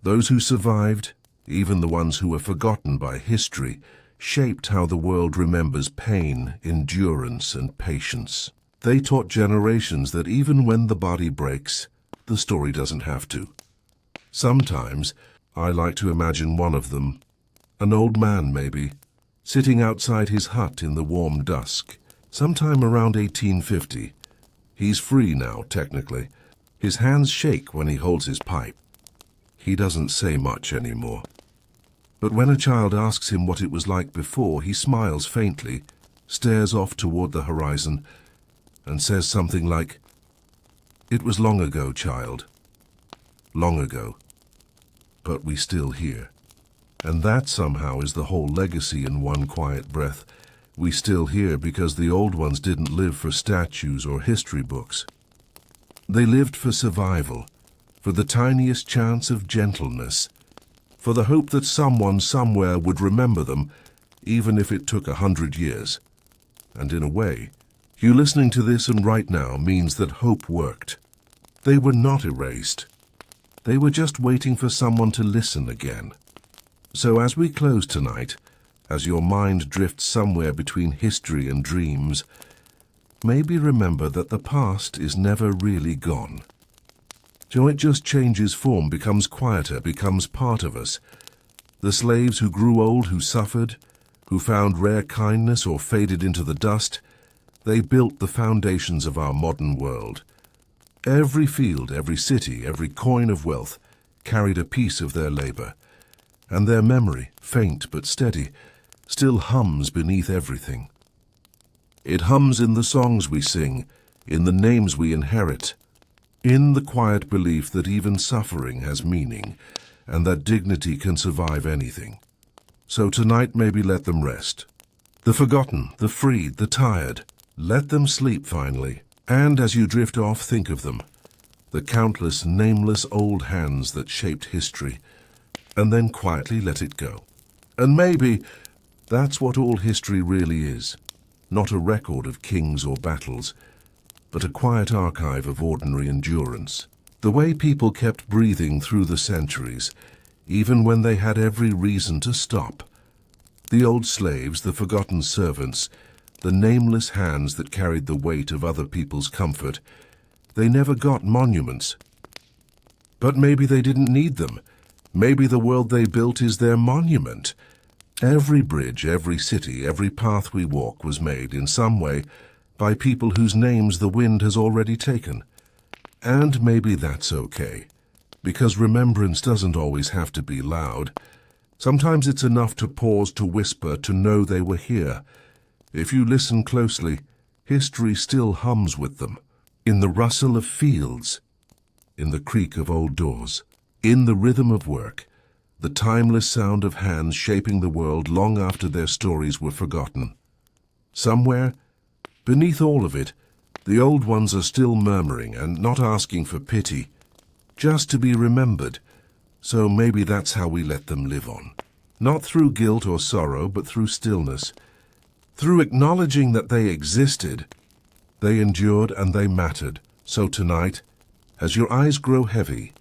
Those who survived, even the ones who were forgotten by history, shaped how the world remembers pain, endurance, and patience. They taught generations that even when the body breaks, the story doesn't have to. Sometimes, I like to imagine one of them, an old man maybe, sitting outside his hut in the warm dusk, sometime around 1850. He's free now, technically. His hands shake when he holds his pipe. He doesn't say much anymore. But when a child asks him what it was like before, he smiles faintly, stares off toward the horizon, and says something like, "It was long ago, child. Long ago. But we still here." And that somehow is the whole legacy in one quiet breath. We still here because the old ones didn't live for statues or history books. They lived for survival, for the tiniest chance of gentleness, for the hope that someone somewhere would remember them, even if it took 100 years. And in a way, you listening to this and right now means that hope worked. They were not erased. They were just waiting for someone to listen again. So as we close tonight, as your mind drifts somewhere between history and dreams, maybe remember that the past is never really gone. It just changes form, becomes quieter, becomes part of us. The slaves who grew old, who suffered, who found rare kindness or faded into the dust, they built the foundations of our modern world. Every field, every city, every coin of wealth carried a piece of their labor, and their memory, faint but steady, still hums beneath everything. It hums in the songs we sing, in the names we inherit, in the quiet belief that even suffering has meaning, and that dignity can survive anything. So tonight maybe let them rest. The forgotten, the freed, the tired, let them sleep finally. And as you drift off, think of them, the countless, nameless old hands that shaped history, and then quietly let it go. And maybe that's what all history really is, not a record of kings or battles, but a quiet archive of ordinary endurance. The way people kept breathing through the centuries, even when they had every reason to stop. The old slaves, the forgotten servants, the nameless hands that carried the weight of other people's comfort, they never got monuments. But maybe they didn't need them. Maybe the world they built is their monument. Every bridge, every city, every path we walk was made in some way by people whose names the wind has already taken. And maybe that's okay, because remembrance doesn't always have to be loud. Sometimes it's enough to pause, to whisper, to know they were here. If you listen closely, history still hums with them, in the rustle of fields, in the creak of old doors, in the rhythm of work, the timeless sound of hands shaping the world long after their stories were forgotten. Somewhere, beneath all of it, the old ones are still murmuring and not asking for pity, just to be remembered. So maybe that's how we let them live on. Not through guilt or sorrow, but through stillness. Through acknowledging that they existed, they endured and they mattered. So tonight, as your eyes grow heavy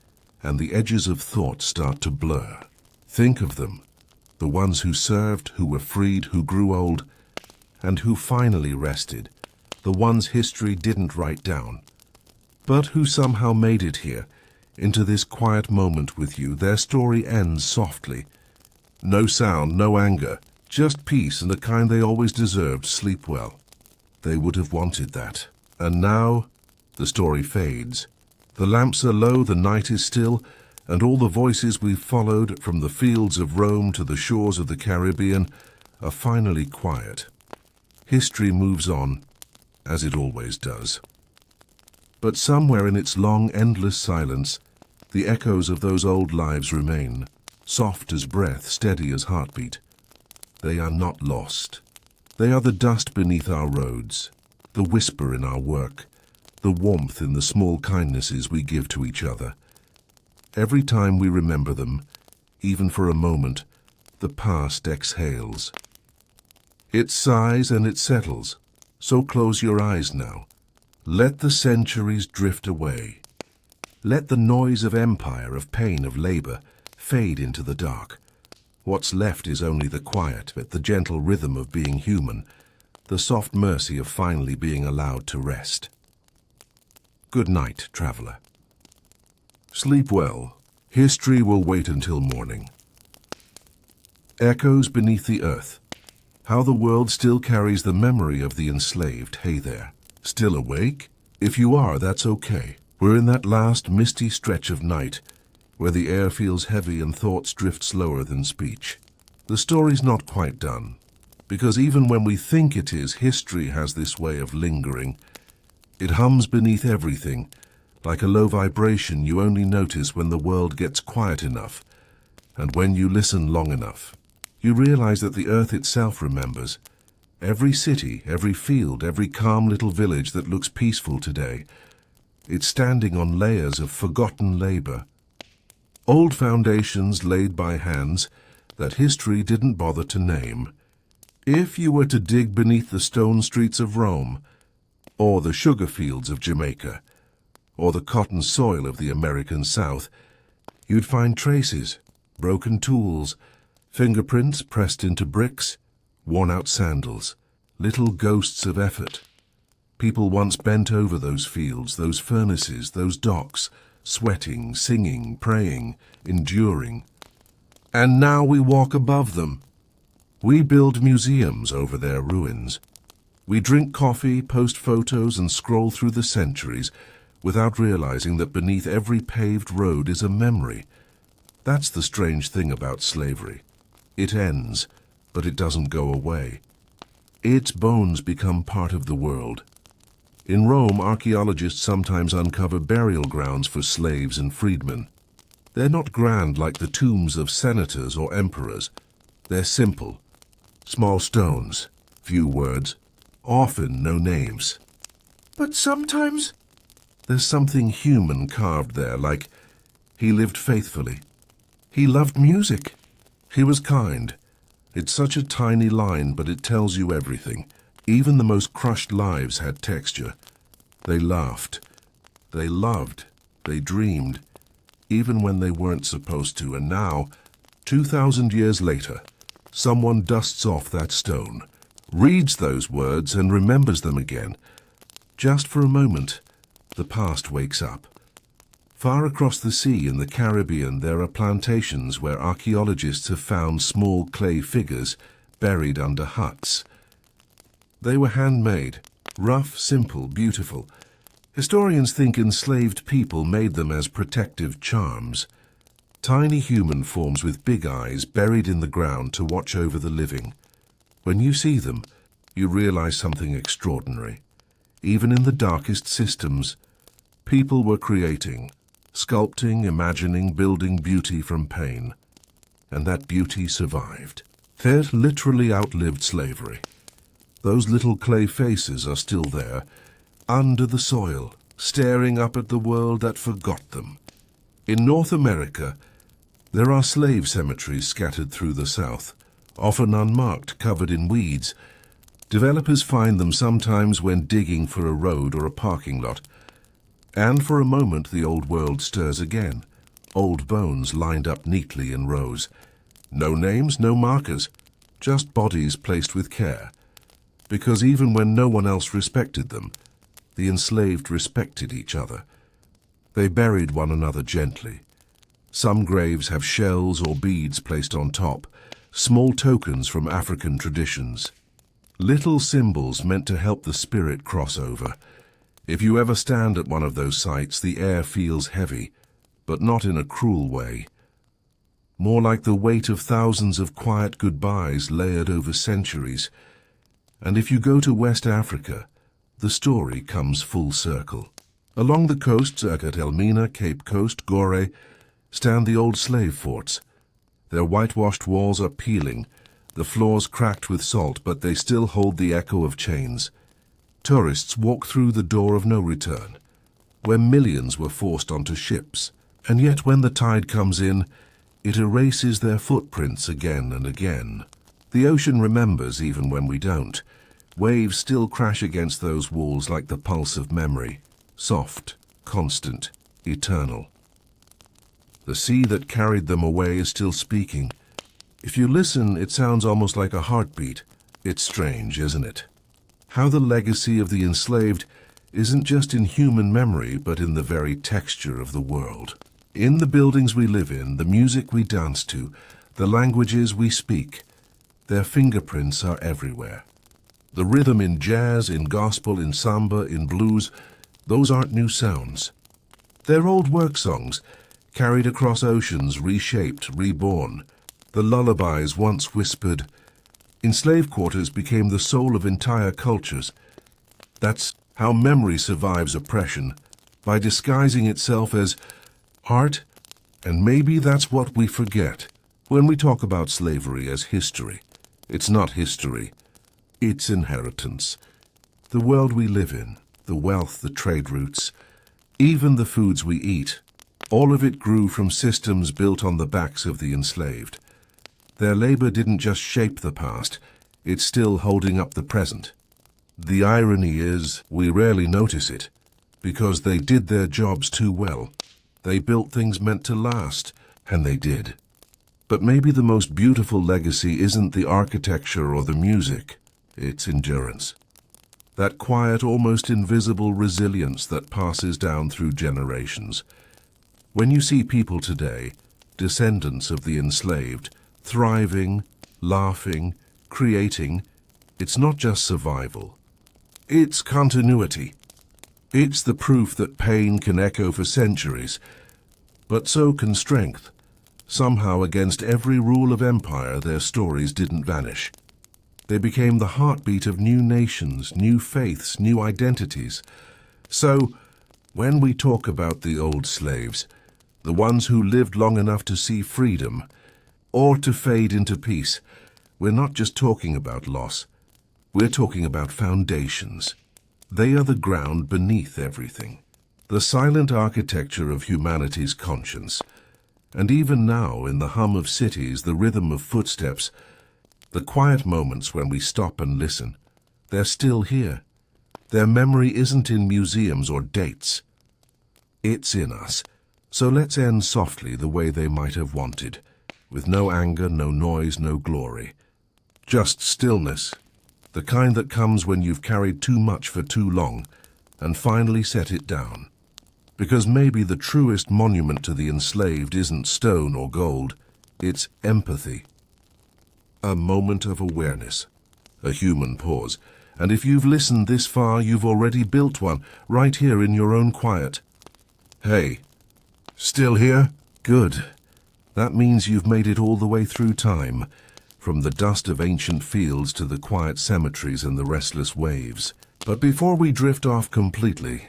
and the edges of thought start to blur, think of them, the ones who served, who were freed, who grew old, and who finally rested, the ones history didn't write down, but who somehow made it here, into this quiet moment with you. Their story ends softly. No sound, no anger, just peace and the kind they always deserved. Sleep well. They would have wanted that. And now, the story fades. The lamps are low, the night is still, and all the voices we've followed from the fields of Rome to the shores of the Caribbean are finally quiet. History moves on, as it always does. But somewhere in its long, endless silence, the echoes of those old lives remain, soft as breath, steady as heartbeat. They are not lost. They are the dust beneath our roads, the whisper in our work, the warmth in the small kindnesses we give to each other. Every time we remember them, even for a moment, the past exhales. It sighs and it settles, so close your eyes now. Let the centuries drift away. Let the noise of empire, of pain, of labor, fade into the dark. What's left is only the quiet, the gentle rhythm of being human, the soft mercy of finally being allowed to rest. Good night, traveler. Sleep well. History will wait until morning. Echoes beneath the earth. How the world still carries the memory of the enslaved. Hey there. Still awake? If you are, that's okay. We're in that last misty stretch of night, where the air feels heavy and thoughts drift slower than speech. The story's not quite done, because even when we think it is, history has this way of lingering. It hums beneath everything, like a low vibration you only notice when the world gets quiet enough, and when you listen long enough. You realize that the earth itself remembers. Every city, every field, every calm little village that looks peaceful today, it's standing on layers of forgotten labor. Old foundations laid by hands that history didn't bother to name. If you were to dig beneath the stone streets of Rome, or the sugar fields of Jamaica, or the cotton soil of the American South, you'd find traces, broken tools, fingerprints pressed into bricks, worn-out sandals, little ghosts of effort. People once bent over those fields, those furnaces, those docks, sweating, singing, praying, enduring. And now we walk above them. We build museums over their ruins. We drink coffee, post photos, and scroll through the centuries without realizing that beneath every paved road is a memory. That's the strange thing about slavery. It ends, but it doesn't go away. Its bones become part of the world. In Rome, archaeologists sometimes uncover burial grounds for slaves and freedmen. They're not grand like the tombs of senators or emperors. They're simple. Small stones, few words, often no names. But sometimes there's something human carved there, like he lived faithfully. He loved music. He was kind. It's such a tiny line, but it tells you everything. Even the most crushed lives had texture. They laughed. They loved. They dreamed, even when they weren't supposed to. And now, 2,000 years later, someone dusts off that stone, reads those words and remembers them again. Just for a moment, the past wakes up. Far across the sea in the Caribbean, there are plantations where archaeologists have found small clay figures buried under huts. They were handmade, rough, simple, beautiful. Historians think enslaved people made them as protective charms. Tiny human forms with big eyes buried in the ground to watch over the living. When you see them, you realize something extraordinary. Even in the darkest systems, people were creating, sculpting, imagining, building beauty from pain. And that beauty survived. It literally outlived slavery. Those little clay faces are still there, under the soil, staring up at the world that forgot them. In North America, there are slave cemeteries scattered through the South, often unmarked, covered in weeds. Developers find them sometimes when digging for a road or a parking lot. And for a moment the old world stirs again, old bones lined up neatly in rows. No names, no markers, just bodies placed with care. Because even when no one else respected them, the enslaved respected each other. They buried one another gently. Some graves have shells or beads placed on top, small tokens from African traditions. Little symbols meant to help the spirit cross over. If you ever stand at one of those sites, the air feels heavy, but not in a cruel way. More like the weight of thousands of quiet goodbyes layered over centuries. And if you go to West Africa, the story comes full circle. Along the coasts at Elmina, Cape Coast, Gorée, stand the old slave forts. Their whitewashed walls are peeling, the floors cracked with salt, but they still hold the echo of chains. Tourists walk through the door of no return, where millions were forced onto ships, and yet when the tide comes in, it erases their footprints again and again. The ocean remembers even when we don't. Waves still crash against those walls like the pulse of memory, soft, constant, eternal. The sea that carried them away is still speaking. If you listen, it sounds almost like a heartbeat. It's strange, isn't it? How the legacy of the enslaved isn't just in human memory, but in the very texture of the world. In the buildings we live in, the music we dance to, the languages we speak, their fingerprints are everywhere. The rhythm in jazz, in gospel, in samba, in blues, those aren't new sounds. They're old work songs, carried across oceans, reshaped, reborn. The lullabies once whispered. In slave quarters became the soul of entire cultures. That's how memory survives oppression, by disguising itself as art, and maybe that's what we forget when we talk about slavery as history. It's not history, it's inheritance. The world we live in, the wealth, the trade routes, even the foods we eat, All of it grew from systems built on the backs of the enslaved. Their labor didn't just shape the past, it's still holding up the present. The irony is, we rarely notice it, because they did their jobs too well. They built things meant to last, and they did. But maybe the most beautiful legacy isn't the architecture or the music, it's endurance. That quiet, almost invisible resilience that passes down through generations. When you see people today, descendants of the enslaved, thriving, laughing, creating, it's not just survival. It's continuity. It's the proof that pain can echo for centuries, but so can strength. Somehow, against every rule of empire, their stories didn't vanish. They became the heartbeat of new nations, new faiths, new identities. So, when we talk about the old slaves, the ones who lived long enough to see freedom, or to fade into peace, we're not just talking about loss. We're talking about foundations. They are the ground beneath everything, the silent architecture of humanity's conscience. And even now, in the hum of cities, the rhythm of footsteps, the quiet moments when we stop and listen, they're still here. Their memory isn't in museums or dates. It's in us. So let's end softly the way they might have wanted, with no anger, no noise, no glory. Just stillness, the kind that comes when you've carried too much for too long, and finally set it down. Because maybe the truest monument to the enslaved isn't stone or gold, it's empathy. A moment of awareness, a human pause. And if you've listened this far, you've already built one, right here in your own quiet. Hey, still here? Good. That means you've made it all the way through time, from the dust of ancient fields to the quiet cemeteries and the restless waves. But before we drift off completely,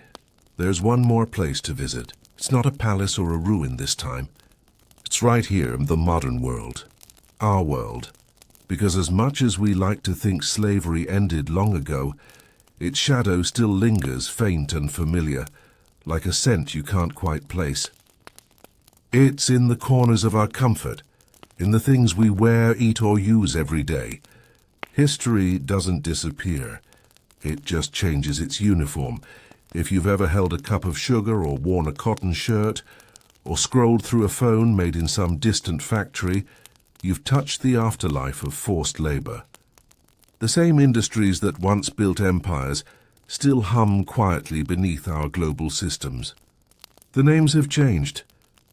there's one more place to visit. It's not a palace or a ruin this time. It's right here in the modern world. Our world. Because as much as we like to think slavery ended long ago, its shadow still lingers faint and familiar, like a scent you can't quite place. It's in the corners of our comfort, in the things we wear, eat, or use every day. History doesn't disappear. It just changes its uniform. If you've ever held a cup of sugar or worn a cotton shirt, or scrolled through a phone made in some distant factory, you've touched the afterlife of forced labor. The same industries that once built empires still hum quietly beneath our global systems. The names have changed.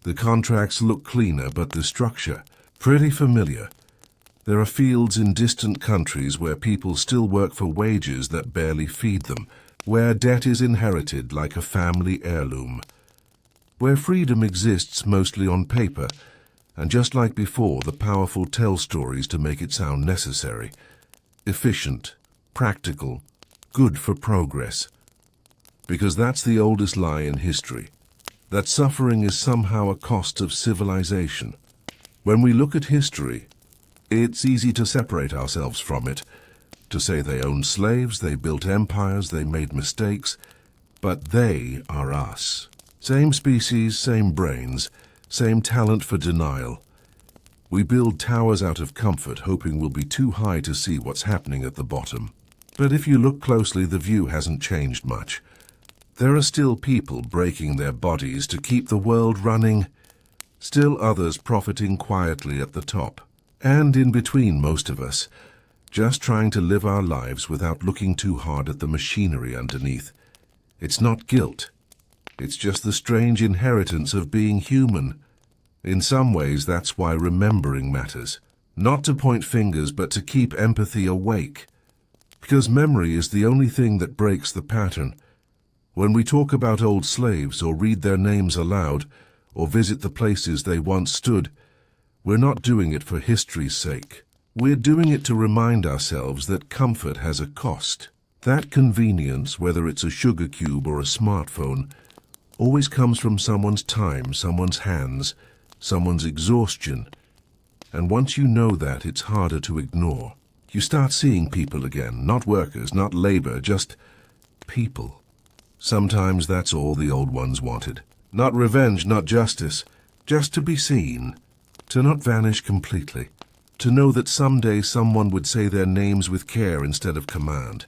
The contracts look cleaner, but the structure, pretty familiar. There are fields in distant countries where people still work for wages that barely feed them, where debt is inherited like a family heirloom, where freedom exists mostly on paper, and just like before, the powerful tell stories to make it sound necessary, efficient, practical, good for progress. Because that's the oldest lie in history, that suffering is somehow a cost of civilization. When we look at history, it's easy to separate ourselves from it, to say they owned slaves, they built empires, they made mistakes, but they are us. Same species, same brains, same talent for denial. We build towers out of comfort, hoping we'll be too high to see what's happening at the bottom. But if you look closely, the view hasn't changed much. There are still people breaking their bodies to keep the world running, still others profiting quietly at the top. And in between most of us, just trying to live our lives without looking too hard at the machinery underneath. It's not guilt. It's just the strange inheritance of being human. In some ways, that's why remembering matters. Not to point fingers, but to keep empathy awake. Because memory is the only thing that breaks the pattern. When we talk about old slaves, or read their names aloud, or visit the places they once stood, we're not doing it for history's sake. We're doing it to remind ourselves that comfort has a cost. That convenience, whether it's a sugar cube or a smartphone, always comes from someone's time, someone's hands, someone's exhaustion. And once you know that, it's harder to ignore. You start seeing people again, not workers, not labor, just people. Sometimes that's all the old ones wanted. Not revenge, not justice, just to be seen, to not vanish completely, to know that someday someone would say their names with care instead of command.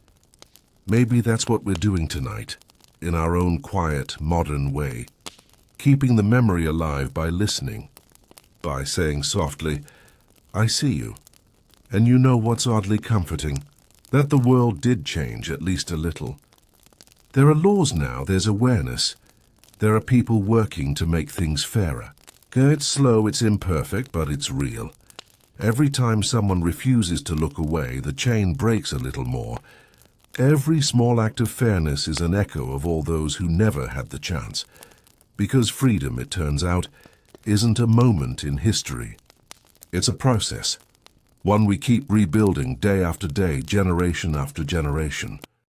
Maybe that's what we're doing tonight, in our own quiet, modern way, keeping the memory alive by listening, by saying softly, I see you. And you know what's oddly comforting? That the world did change, at least a little. There are laws now, there's awareness. There are people working to make things fairer. It's slow, it's imperfect, but it's real. Every time someone refuses to look away, the chain breaks a little more. Every small act of fairness is an echo of all those who never had the chance. Because freedom, it turns out, isn't a moment in history. It's a process. One we keep rebuilding day after day, generation after generation.